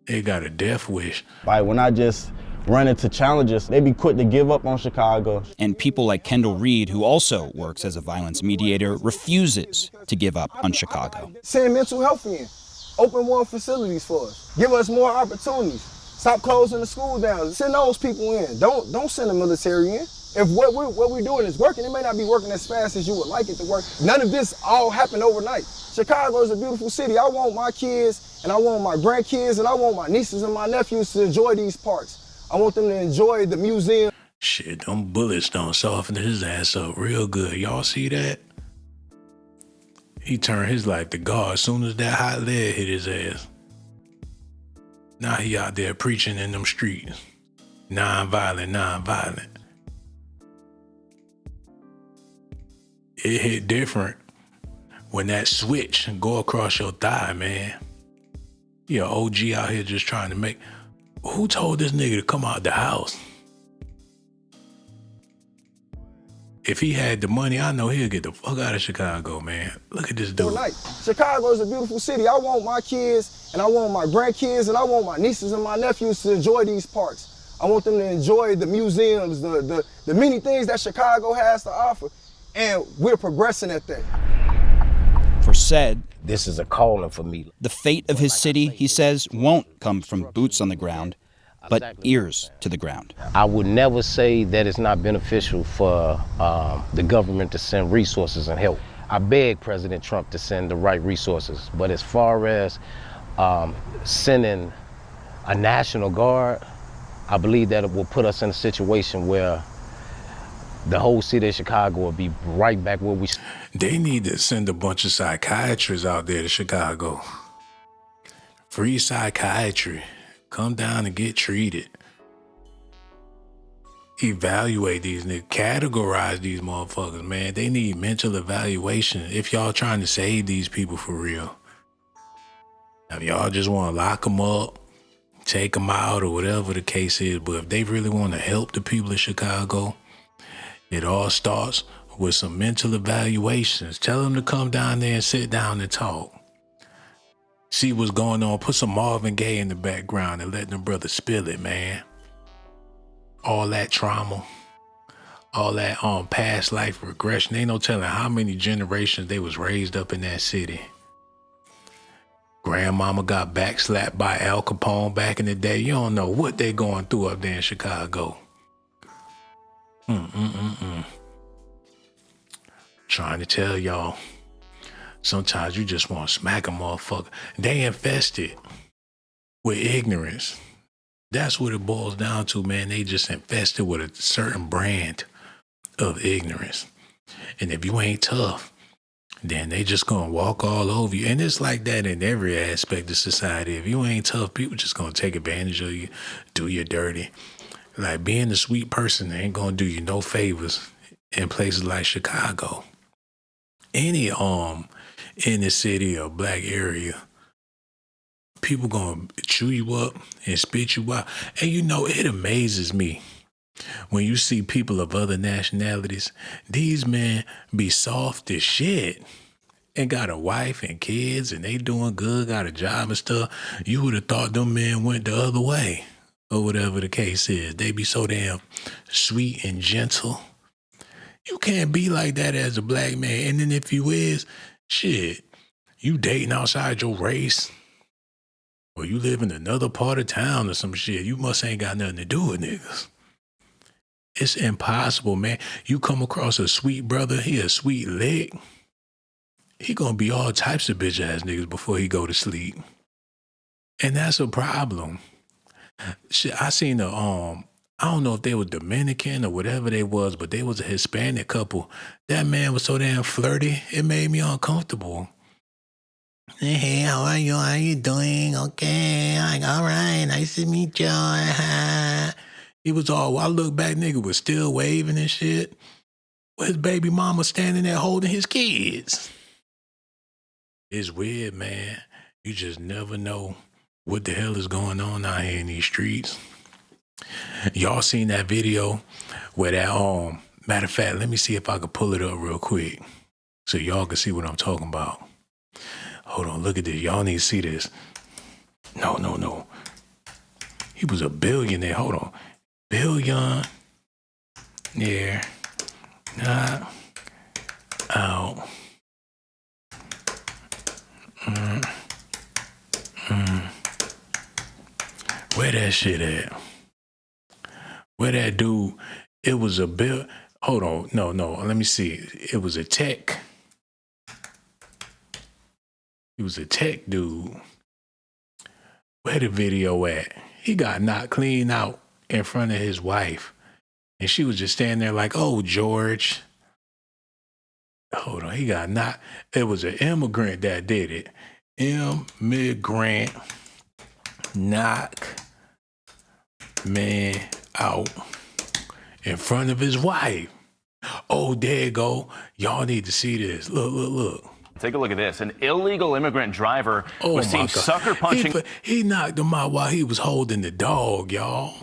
They got a death wish. Like, when I just run into challenges, they be quick to give up on Chicago. And people like Kendall Reed, who also works as a violence mediator, refuses to give up on Chicago. Send mental health in. Open more facilities for us. Give us more opportunities. Stop closing the school down. Send those people in. Don't send the military in. If what we're doing is working, it may not be working as fast as you would like it to work. None of this all happened overnight. Chicago is a beautiful city. I want my kids, and I want my grandkids, and I want my nieces and my nephews to enjoy these parks. I want them to enjoy the museum. Shit, them bullets done softened his ass up real good. Y'all see that? He turned his life to God as soon as that hot lead hit his ass. Now he out there preaching in them streets. Non-violent. It hit different when that switch go across your thigh, man. You're an OG out here just trying to make... Who told this nigga to come out the house? If he had the money, I know he'll get the fuck out of Chicago, man. Look at this dude. Overnight. Chicago is a beautiful city. I want my kids, and I want my grandkids, and I want my nieces and my nephews to enjoy these parks. I want them to enjoy the museums, the many things that Chicago has to offer. And we're progressing at that. For S.A.T, this is a calling for me. The fate of his city, he says, won't come from boots on the ground, but ears to the ground. I would never say that it's not beneficial for the government to send resources and help. I beg President Trump to send the right resources, but as far as sending a National Guard, I believe that it will put us in a situation where the whole city of Chicago will be right back where we... They need to send a bunch of psychiatrists out there to Chicago. Free psychiatry. Come down and get treated. evaluate these niggas, categorize these motherfuckers, man. They need mental evaluation if y'all trying to save these people for real. If y'all just want to lock them up, take them out, or whatever the case is, but if they really want to help the people of Chicago, it all starts with some mental evaluations. Tell them to come down there and sit down and talk. See what's going on. Put some Marvin Gaye in the background and let them brothers spill it, man. All that trauma, all that past life regression. Ain't no telling how many generations they was raised up in that city. Grandmama got backslapped by Al Capone back in the day. You don't know what they going through up there in Chicago. Trying to tell y'all, sometimes you just want to smack a motherfucker. They infested with ignorance. That's what it boils down to, man. They just infested with a certain brand of ignorance. And if you ain't tough, then they just gonna walk all over you. And it's like that in every aspect of society. If you ain't tough, people just gonna take advantage of you, do you dirty. Like being a sweet person ain't gonna do you no favors in places like Chicago. Any inner city or black area, people gonna chew you up and spit you out. And you know, it amazes me when you see people of other nationalities. These men be soft as shit and got a wife and kids and they doing good, got a job and stuff. You would have thought them men went the other way or whatever the case is. They be so damn sweet and gentle. You can't be like that as a black man. And then if you is, shit, you dating outside your race or you live in another part of town or some shit, you must ain't got nothing to do with niggas. It's impossible, man. You come across a sweet brother, he a sweet lick, he gonna be all types of bitch ass niggas before he go to sleep. And that's a problem. Shit, I seen I don't know if they were Dominican or whatever they was, but they was a Hispanic couple. That man was so damn flirty, it made me uncomfortable. Hey, how are you? How you doing? Okay, all right, nice to meet you. He was all, I look back, nigga was still waving and shit. With his baby mama standing there holding his kids. It's weird, man. You just never know what the hell is going on out here in these streets. Y'all seen that video where that, matter of fact, let me see if I can pull it up real quick so y'all can see what I'm talking about. Hold on, look at this. Y'all need to see this. No. He was a billionaire. Hold on. Billion. Yeah. Not out. Where that shit at? Where that dude, it was a bill. Hold on. No. Let me see. It was a tech. He was a tech dude. Where the video at? He got knocked clean out in front of his wife. And she was just standing there like, oh, George. Hold on. He got knocked. It was an immigrant that did it. Immigrant knock man out in front of his wife. Oh, there you go. Y'all need to see this. Look. Take a look at this. An illegal immigrant driver was seen sucker punching. He knocked him out while he was holding the dog, y'all.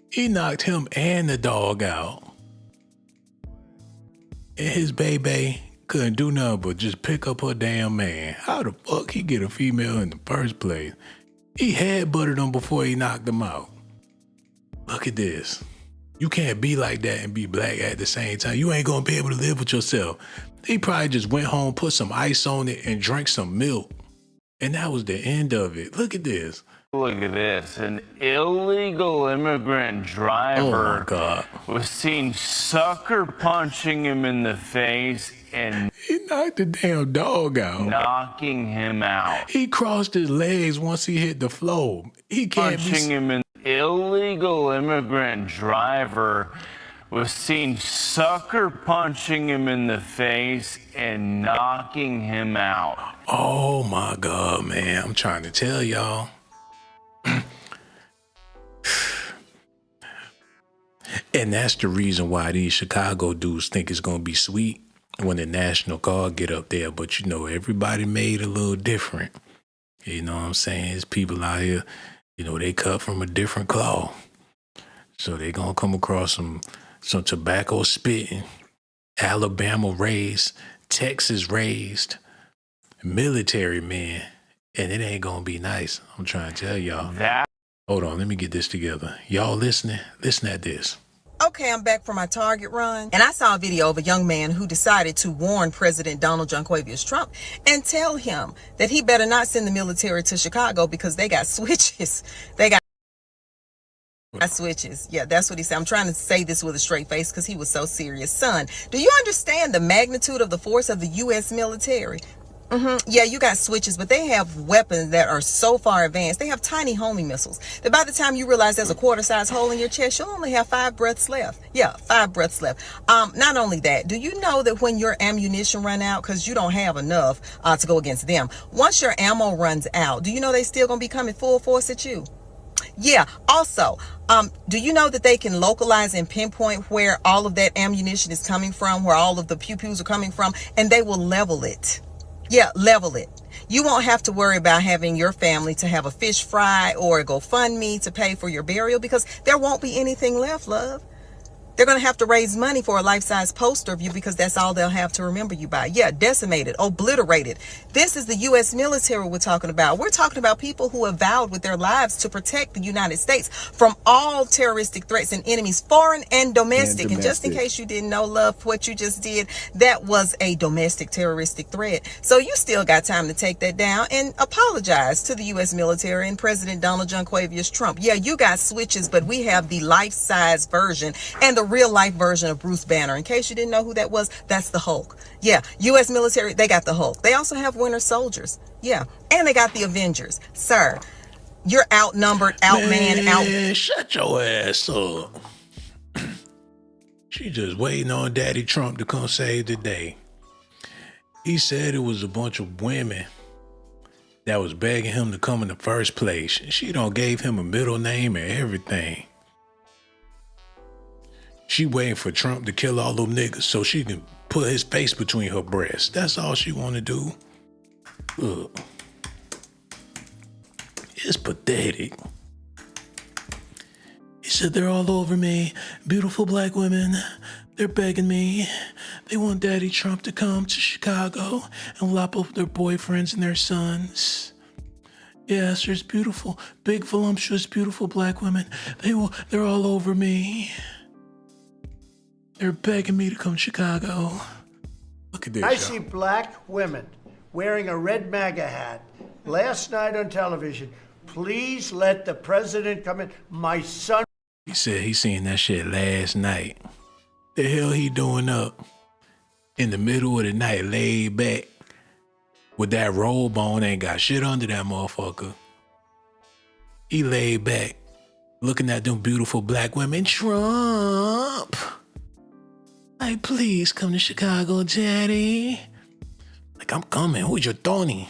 He knocked him and the dog out. And his baby couldn't do nothing but just pick up her damn man. How the fuck he get a female in the first place? He headbutted him before he knocked him out. Look at this. You can't be like that and be black at the same time. You ain't gonna be able to live with yourself. He probably just went home, put some ice on it, and drank some milk. And that was the end of it. Look at this. Look at this. An illegal immigrant driver was seen sucker punching him in the face and he knocked the damn dog out. Knocking him out. He crossed his legs once he hit the floor. He can't punching him in. Illegal immigrant driver was seen sucker punching him in the face and knocking him out. Oh my God, man. I'm trying to tell y'all. And that's the reason why these Chicago dudes think it's gonna be sweet when the National Guard get up there. But you know, everybody made a little different. You know what I'm saying? There's people out here, you know, they cut from a different cloth. So they gonna come across some tobacco spitting, Alabama raised, Texas raised, military men, and it ain't gonna be nice. I'm trying to tell y'all. Hold on, let me get this together. Y'all listening? Listen at this. Okay, I'm back from my Target run, and I saw a video of a young man who decided to warn President Donald Junquavius Trump and tell him that he better not send the military to Chicago because they got switches. They got switches. Yeah, that's what he said. I'm trying to say this with a straight face because he was so serious. Son, do you understand the magnitude of the force of the U.S. military? Yeah, you got switches, but they have weapons that are so far advanced. They have tiny homing missiles that by the time you realize there's a quarter-size hole in your chest, you'll only have 5 breaths left. Yeah, 5 breaths left. Not only that, do you know that when your ammunition run out, because you don't have enough to go against them, once your ammo runs out, do you know they still gonna be coming full force at you? Yeah. Also, do you know that they can localize and pinpoint where all of that ammunition is coming from, where all of the pew-pews are coming from, and they will level it. Yeah, level it. You won't have to worry about having your family to have a fish fry or a GoFundMe to pay for your burial because there won't be anything left, love. They're going to have to raise money for a life-size poster of you because that's all they'll have to remember you by. Yeah, decimated, obliterated. This is the U.S. military we're talking about. We're talking about people who have vowed with their lives to protect the United States from all terroristic threats and enemies, foreign and domestic. And just in case you didn't know, love, what you just did, that was a domestic terroristic threat. So you still got time to take that down and apologize to the U.S. military and President Donald Junquavius Trump. Yeah, you got switches, but we have the life-size version and the real life version of Bruce Banner. In case you didn't know who that was, that's the Hulk. Yeah, U.S. military, they got the Hulk. They also have Winter Soldiers. Yeah, and they got the Avengers. Sir, you're outnumbered, outmanned, out. Shut your ass up. She just waiting on Daddy Trump to come save the day. He said it was a bunch of women that was begging him to come in the first place. She done gave him a middle name and everything. She waiting for Trump to kill all them niggas so she can put his face between her breasts. That's all she want to do. Look. It's pathetic. He said they're all over me. Beautiful black women. They're begging me. They want Daddy Trump to come to Chicago and lop up their boyfriends and their sons. Yes, there's beautiful, big, voluptuous, beautiful black women. They're all over me. They're begging me to come to Chicago. Look at this. I see black women wearing a red MAGA hat last night on television. Please let the president come in. My son. He said he seen that shit last night. The hell he doing up in the middle of the night, laid back with that robe on, ain't got shit under that motherfucker. He laid back, looking at them beautiful black women. Trump. Like, please come to Chicago, Daddy. Like, I'm coming. Who's your Tony?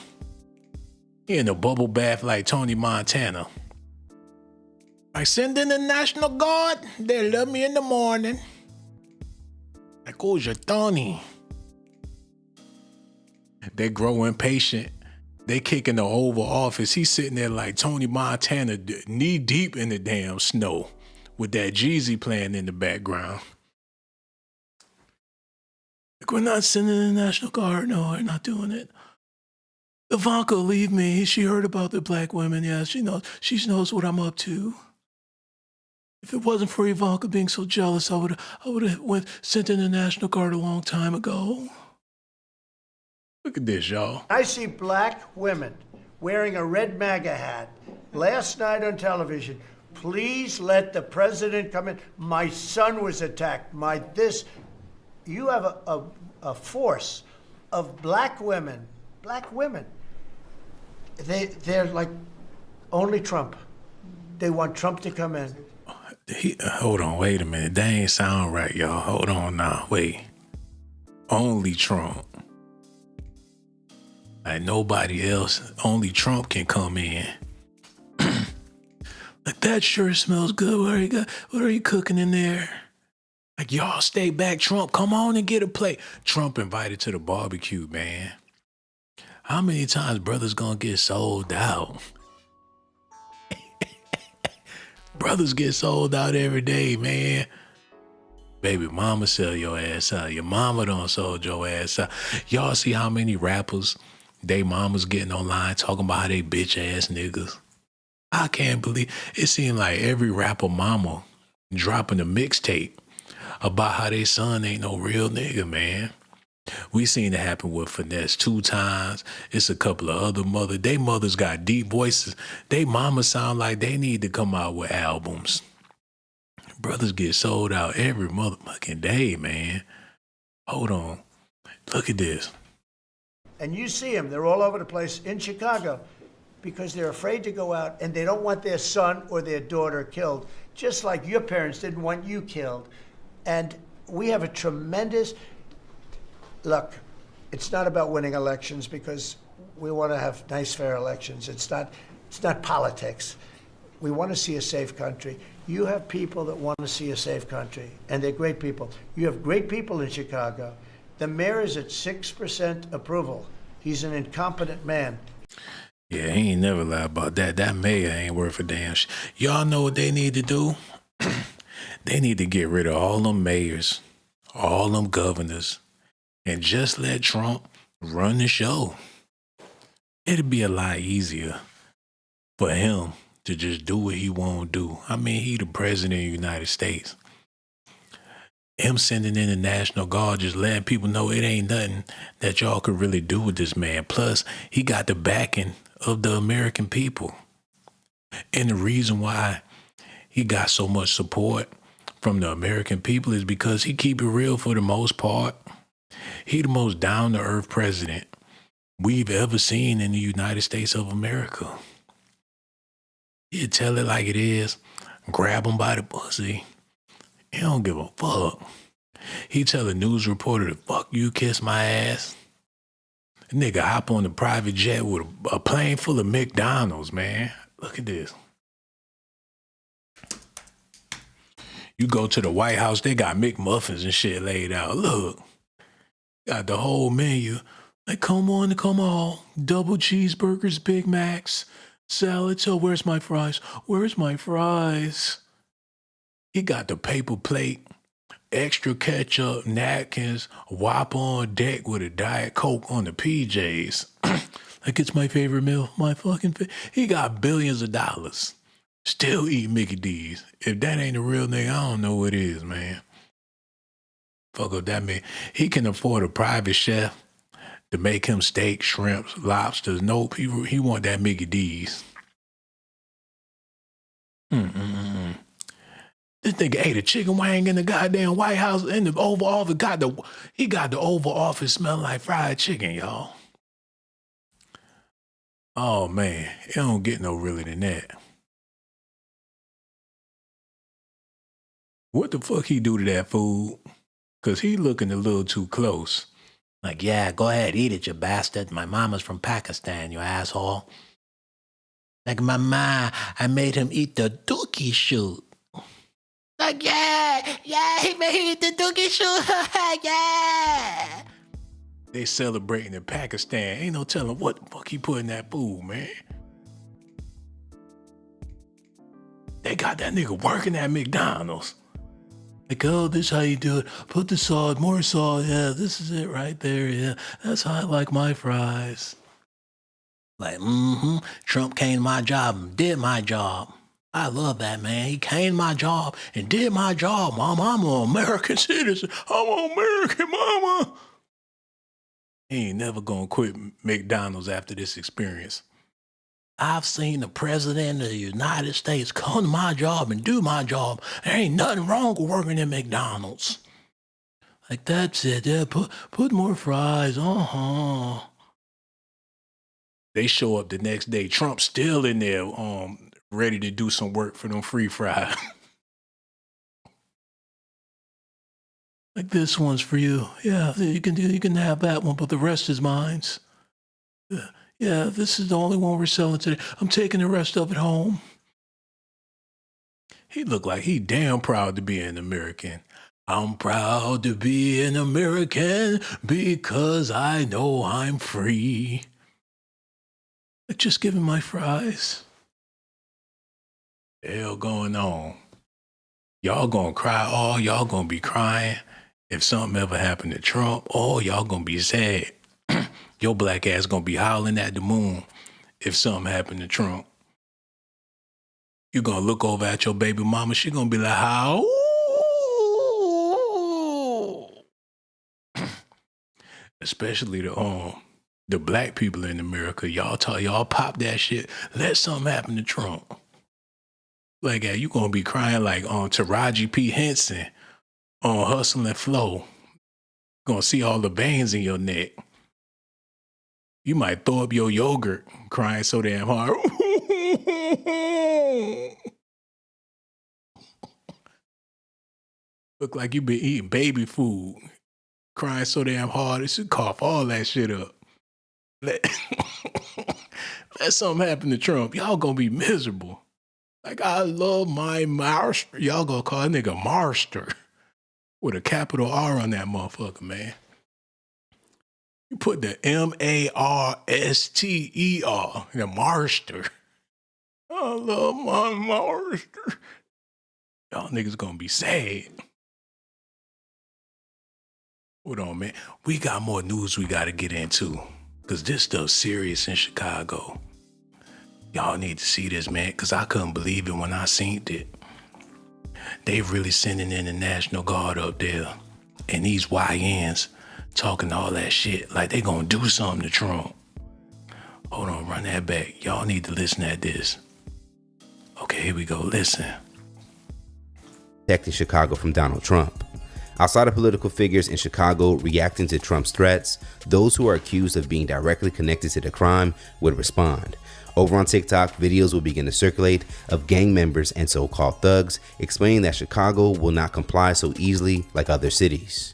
He in a bubble bath like Tony Montana. I send in the National Guard. They love me in the morning. Like, who's your Tony? They grow impatient. They kick in the Oval Office. He's sitting there like Tony Montana, knee deep in the damn snow with that Jeezy playing in the background. Like, we're not sending the National Guard. No, we're not doing it. Ivanka, leave me. She heard about the black women. Yeah, she knows what I'm up to. If it wasn't for Ivanka being so jealous, I would have sent in the National Guard a long time ago. Look at this, y'all. I see black women wearing a red MAGA hat last night on television. Please let the president come in. My son was attacked. You have a force of black women. Black women. They're like only Trump. They want Trump to come in. Hold on, wait a minute. That ain't sound right, y'all. Hold on now, wait. Only Trump. Like nobody else. Only Trump can come in. Like, that sure smells good. What are you cooking in there? Like, y'all stay back, Trump. Come on and get a plate. Trump invited to the barbecue, man. How many times brothers gonna get sold out? Brothers get sold out every day, man. Baby mama sell your ass out. Your mama done sold your ass out. Y'all see how many rappers, they mamas getting online talking about how they bitch ass niggas? I can't believe it seemed like every rapper mama dropping a mixtape about how they son ain't no real nigga, man. We seen it happen with Finesse 2 times. It's a couple of other mothers. They mothers got deep voices. They mamas sound like they need to come out with albums. Brothers get sold out every motherfucking day, man. Hold on. Look at this. And you see them, they're all over the place in Chicago because they're afraid to go out and they don't want their son or their daughter killed, just like your parents didn't want you killed. And we have a tremendous, look, it's not about winning elections because we want to have nice, fair elections. It's not politics. We want to see a safe country. You have people that want to see a safe country, and they're great people. You have great people in Chicago. The mayor is at 6% approval. He's an incompetent man. Yeah, he ain't never lied about that. That mayor ain't worth a damn shit. Y'all know what they need to do? They need to get rid of all them mayors, all them governors, and just let Trump run the show. It'd be a lot easier for him to just do what he want to do. I mean, he the president of the United States. Him sending in the National Guard, just letting people know it ain't nothing that y'all could really do with this man. Plus, he got the backing of the American people. And the reason why he got so much support from the American people is because he keep it real for the most part. He the most down-to-earth president we've ever seen in the United States of America. He'd tell it like it is, grab him by the pussy. He don't give a fuck. He tell a news reporter to fuck you, kiss my ass. A nigga hop on a private jet with a plane full of McDonald's, man. Look at this. You go to the White House, they got McMuffins and shit laid out. Look, got the whole menu. Like, come on. Double cheeseburgers, Big Macs, salad. So where's my fries? Where's my fries? He got the paper plate, extra ketchup, napkins, wop on deck with a Diet Coke on the PJs. Like, it's my favorite meal. My fucking He got billions of dollars. Still eat Mickey D's. If that ain't a real nigga, I don't know what is, man. Fuck up that man. He can afford a private chef to make him steak, shrimps, lobsters. Nope, he want that Mickey D's. This nigga ate a chicken wing in the goddamn White House in the Oval Office. He got the Oval Office smelling like fried chicken, y'all. Oh man, it don't get no realer than that. What the fuck he do to that food? Cause he looking a little too close. Like, yeah, go ahead, eat it, you bastard. My mama's from Pakistan, you asshole. Like, mama, I made him eat the dookie shoot. Like, yeah, he made him eat the dookie shoot, yeah. They celebrating in Pakistan. Ain't no telling what the fuck he put in that food, man. They got that nigga working at McDonald's. Like, oh, this how you do it. Put the sauce, more sauce. Yeah, this is it right there. Yeah, that's how I like my fries. Like, Trump came to my job and did my job. I love that, man. He came to my job and did my job, Mom. I'm an American citizen. I'm an American mama. He ain't never gonna quit McDonald's after this experience. I've seen the president of the United States come to my job and do my job. There ain't nothing wrong with working at McDonald's. Like, that's it. Yeah, put more fries. They show up the next day. Trump's still in there, ready to do some work for them free fries. Like, this one's for you. Yeah, you can have that one, but the rest is mine. Yeah, this is the only one we're selling today. I'm taking the rest of it home. He looked like he damn proud to be an American. I'm proud to be an American because I know I'm free. Just give me my fries. The hell going on? Y'all gonna cry, all y'all gonna be crying if something ever happened to Trump, or y'all gonna be sad. Your black ass gonna be howling at the moon if something happened to Trump. You gonna look over at your baby mama, she gonna be like, how? Especially the black people in America. Y'all pop that shit. Let something happen to Trump. Like, you gonna be crying like on Taraji P. Henson on Hustle and Flow. Gonna see all the veins in your neck. You might throw up your yogurt crying so damn hard. Look like you been eating baby food. Crying so damn hard, it should cough all that shit up. Let something happen to Trump. Y'all gonna be miserable. Like, I love my master. Y'all gonna call that nigga Marster with a capital R on that motherfucker, man. You put the M-A-R-S-T-E-R, the Marster. I love my master. Y'all niggas gonna be sad. Hold on, man. We got more news we gotta get into. Cause this stuff's serious in Chicago. Y'all need to see this, man, cause I couldn't believe it when I seen it. They really sending in the National Guard up there. And these YNs talking all that shit like they gonna do something to Trump. Hold on, run that back. Y'all need to listen at this. Okay, here we go. Listen. Protecting Chicago from Donald Trump. Outside of political figures in Chicago reacting to Trump's threats, those who are accused of being directly connected to the crime would respond. Over on TikTok, videos will begin to circulate of gang members and so-called thugs explaining that Chicago will not comply so easily like other cities.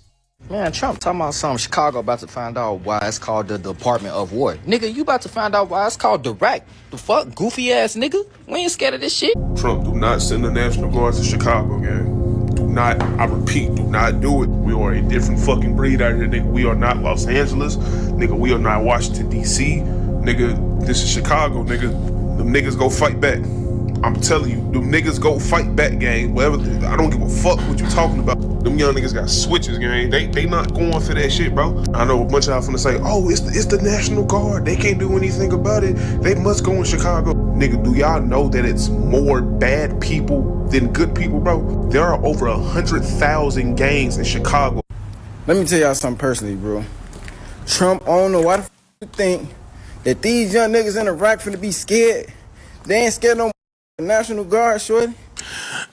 Man, Trump talking about something. Chicago about to find out why it's called the Department of War. Nigga, you about to find out why it's called Direct. The fuck? Goofy ass nigga? We ain't scared of this shit. Trump, do not send the National Guard to Chicago, gang. Do not, I repeat, do not do it. We are a different fucking breed out here, nigga. We are not Los Angeles. Nigga, we are not Washington, D.C. Nigga, this is Chicago, nigga. Them niggas go fight back. I'm telling you, them niggas go fight back, gang. Whatever, I don't give a fuck what you talking about. Them young niggas got switches, gang. They not going for that shit, bro. I know a bunch of y'all finna say, oh, it's the National Guard. They can't do anything about it. They must go in Chicago. Nigga, do y'all know that it's more bad people than good people, bro? There are over 100,000 gangs in Chicago. Let me tell y'all something personally, bro. Trump, I don't know why the you think that these young niggas in Iraq finna be scared. They ain't scared no National Guard, shorty.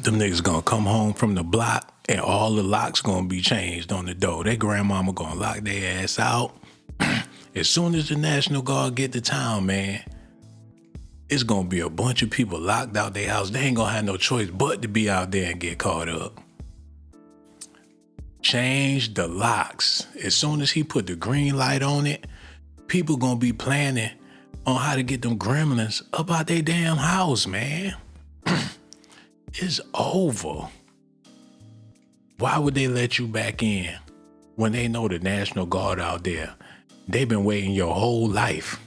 Them niggas gonna come home from the block and all the locks gonna be changed on the door. Their grandmama gonna lock their ass out. As soon as the National Guard get to town, man, it's gonna be a bunch of people locked out their house. They ain't gonna have no choice but to be out there and get caught up. Change the locks. As soon as he put the green light on it, people gonna be planning on how to get them gremlins up out their damn house, man. It's over. Why would they let you back in when they know the National Guard out there? They've been waiting your whole life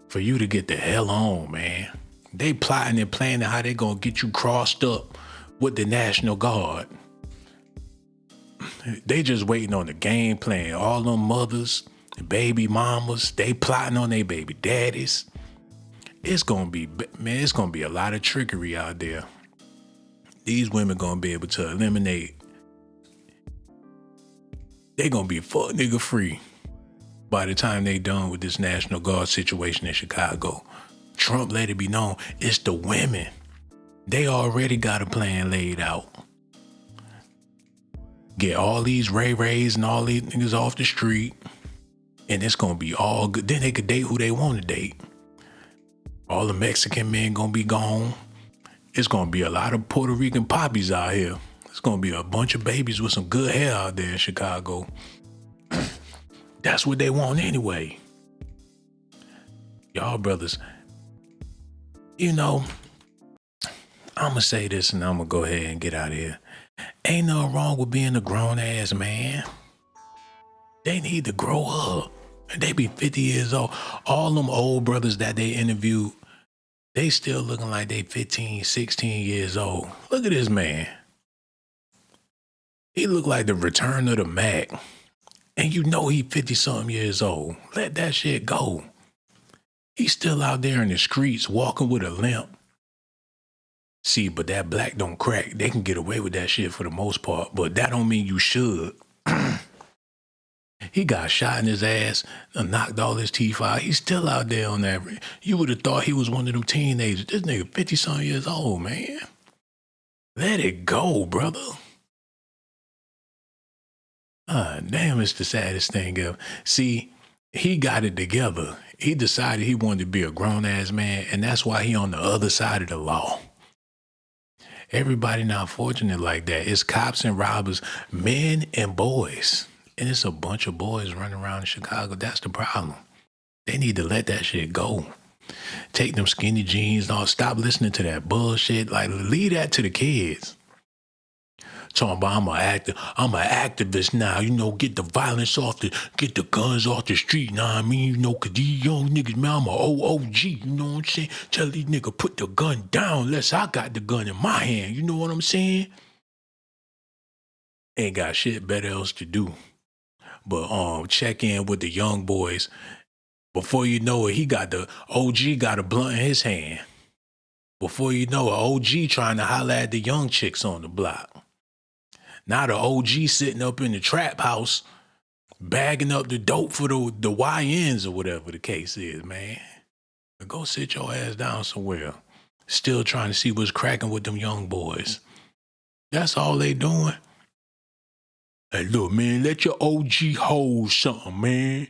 for you to get the hell on, man. They plotting and planning how they gonna get you crossed up with the National Guard. They just waiting on the game plan. All them mothers, baby mamas, they plotting on their baby daddies. It's gonna be, man, it's gonna be a lot of trickery out there. These women gonna be able to eliminate. They gonna be fuck nigga free by the time they done with this National Guard situation in Chicago. Trump let it be known, it's the women. They already got a plan laid out. Get all these Ray-Rays and all these niggas off the street, and it's gonna be all good. Then they could date who they want to date. All the Mexican men gonna be gone. It's gonna be a lot of Puerto Rican poppies out here. It's gonna be a bunch of babies with some good hair out there in Chicago. That's what they want anyway. Y'all brothers, you know, I'm gonna say this and I'm gonna go ahead and get out of here. Ain't nothing wrong with being a grown ass man. They need to grow up. And they be 50 years old. All them old brothers that they interviewed, they still looking like they 15, 16 years old. Look at this man. He look like the return of the Mac. And you know he 50-something years old. Let that shit go. He's still out there in the streets walking with a limp. See, but that black don't crack. They can get away with that shit for the most part, but that don't mean you should. He got shot in his ass, knocked all his teeth out. He's still out there on that. You would have thought he was one of them teenagers. This nigga 50-something years old, man. Let it go, brother. Damn, it's the saddest thing ever. See, he got it together. He decided he wanted to be a grown-ass man, and that's why he on the other side of the law. Everybody not fortunate like that. It's cops and robbers, men and boys. And it's a bunch of boys running around in Chicago. That's the problem. They need to let that shit go. Take them skinny jeans off. Stop listening to that bullshit. Like, leave that to the kids. Talking about I'm an activist now, you know, get the violence get the guns off the street, you know what I mean? You know, cause these young niggas, man, I'm a OG, you know what I'm saying? Tell these niggas put the gun down unless I got the gun in my hand, you know what I'm saying? Ain't got shit better else to do. But check in with the young boys. Before you know it, the OG got a blunt in his hand. Before you know it, OG trying to holler at the young chicks on the block. Now the OG sitting up in the trap house, bagging up the dope for the YNs or whatever the case is, man. Go sit your ass down somewhere. Still trying to see what's cracking with them young boys. That's all they doing. Hey, look, man, let your OG hold something, man.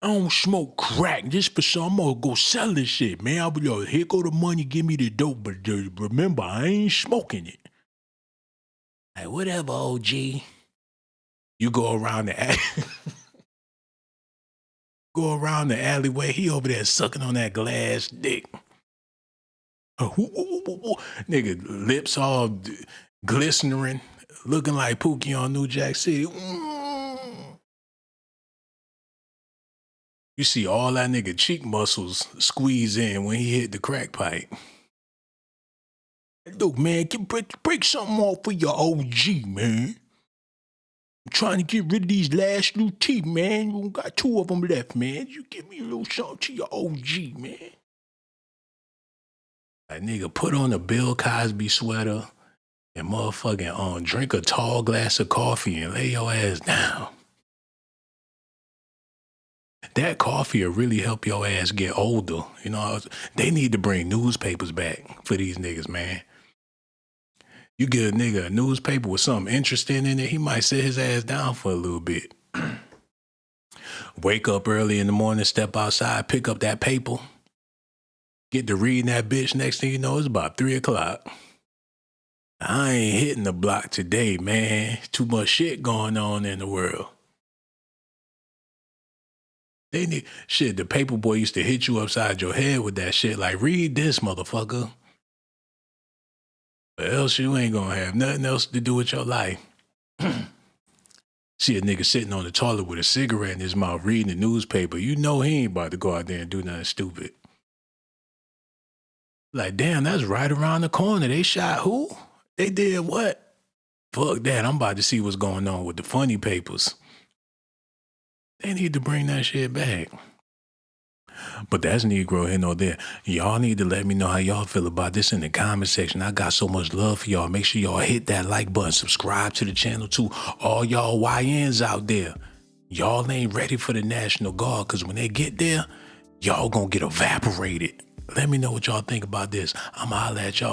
I don't smoke crack just for some. I'm gonna go sell this shit, man. I'll be like, here go the money, give me the dope, but remember, I ain't smoking it. Like, whatever, OG. You go around the alleyway. He over there sucking on that glass dick. Nigga, lips all glistening, looking like Pookie on New Jack City. You see all that nigga cheek muscles squeeze in when he hit the crack pipe. Look, man, break something off for your OG, man. I'm trying to get rid of these last little teeth, man. You got 2 of them left, man. You give me a little something to your OG, man. That nigga put on a Bill Cosby sweater and motherfucking drink a tall glass of coffee and lay your ass down. That coffee will really help your ass get older. You know, they need to bring newspapers back for these niggas, man. You get a nigga a newspaper with something interesting in it, he might sit his ass down for a little bit. Wake up early in the morning, step outside, pick up that paper, get to reading that bitch. Next thing you know, it's about 3 o'clock. I ain't hitting the block today, man. Too much shit going on in the world. They need shit. The paper boy used to hit you upside your head with that shit. Like, read this, motherfucker. Or else you ain't gonna have nothing else to do with your life. See a nigga sitting on the toilet with a cigarette in his mouth reading the newspaper. You know he ain't about to go out there and do nothing stupid. Like, damn, that's right around the corner. They shot who? They did what? Fuck that. I'm about to see what's going on with the funny papers. They need to bring that shit back. But that's Negro here nor there. Y'all need to let me know how y'all feel about this in the comment section. I got so much love for y'all. Make sure y'all hit that like button. Subscribe to the channel too. All y'all YNs out there, y'all ain't ready for the National Guard, because when they get there, y'all gonna get evaporated. Let me know what y'all think about this. I'ma holler at y'all.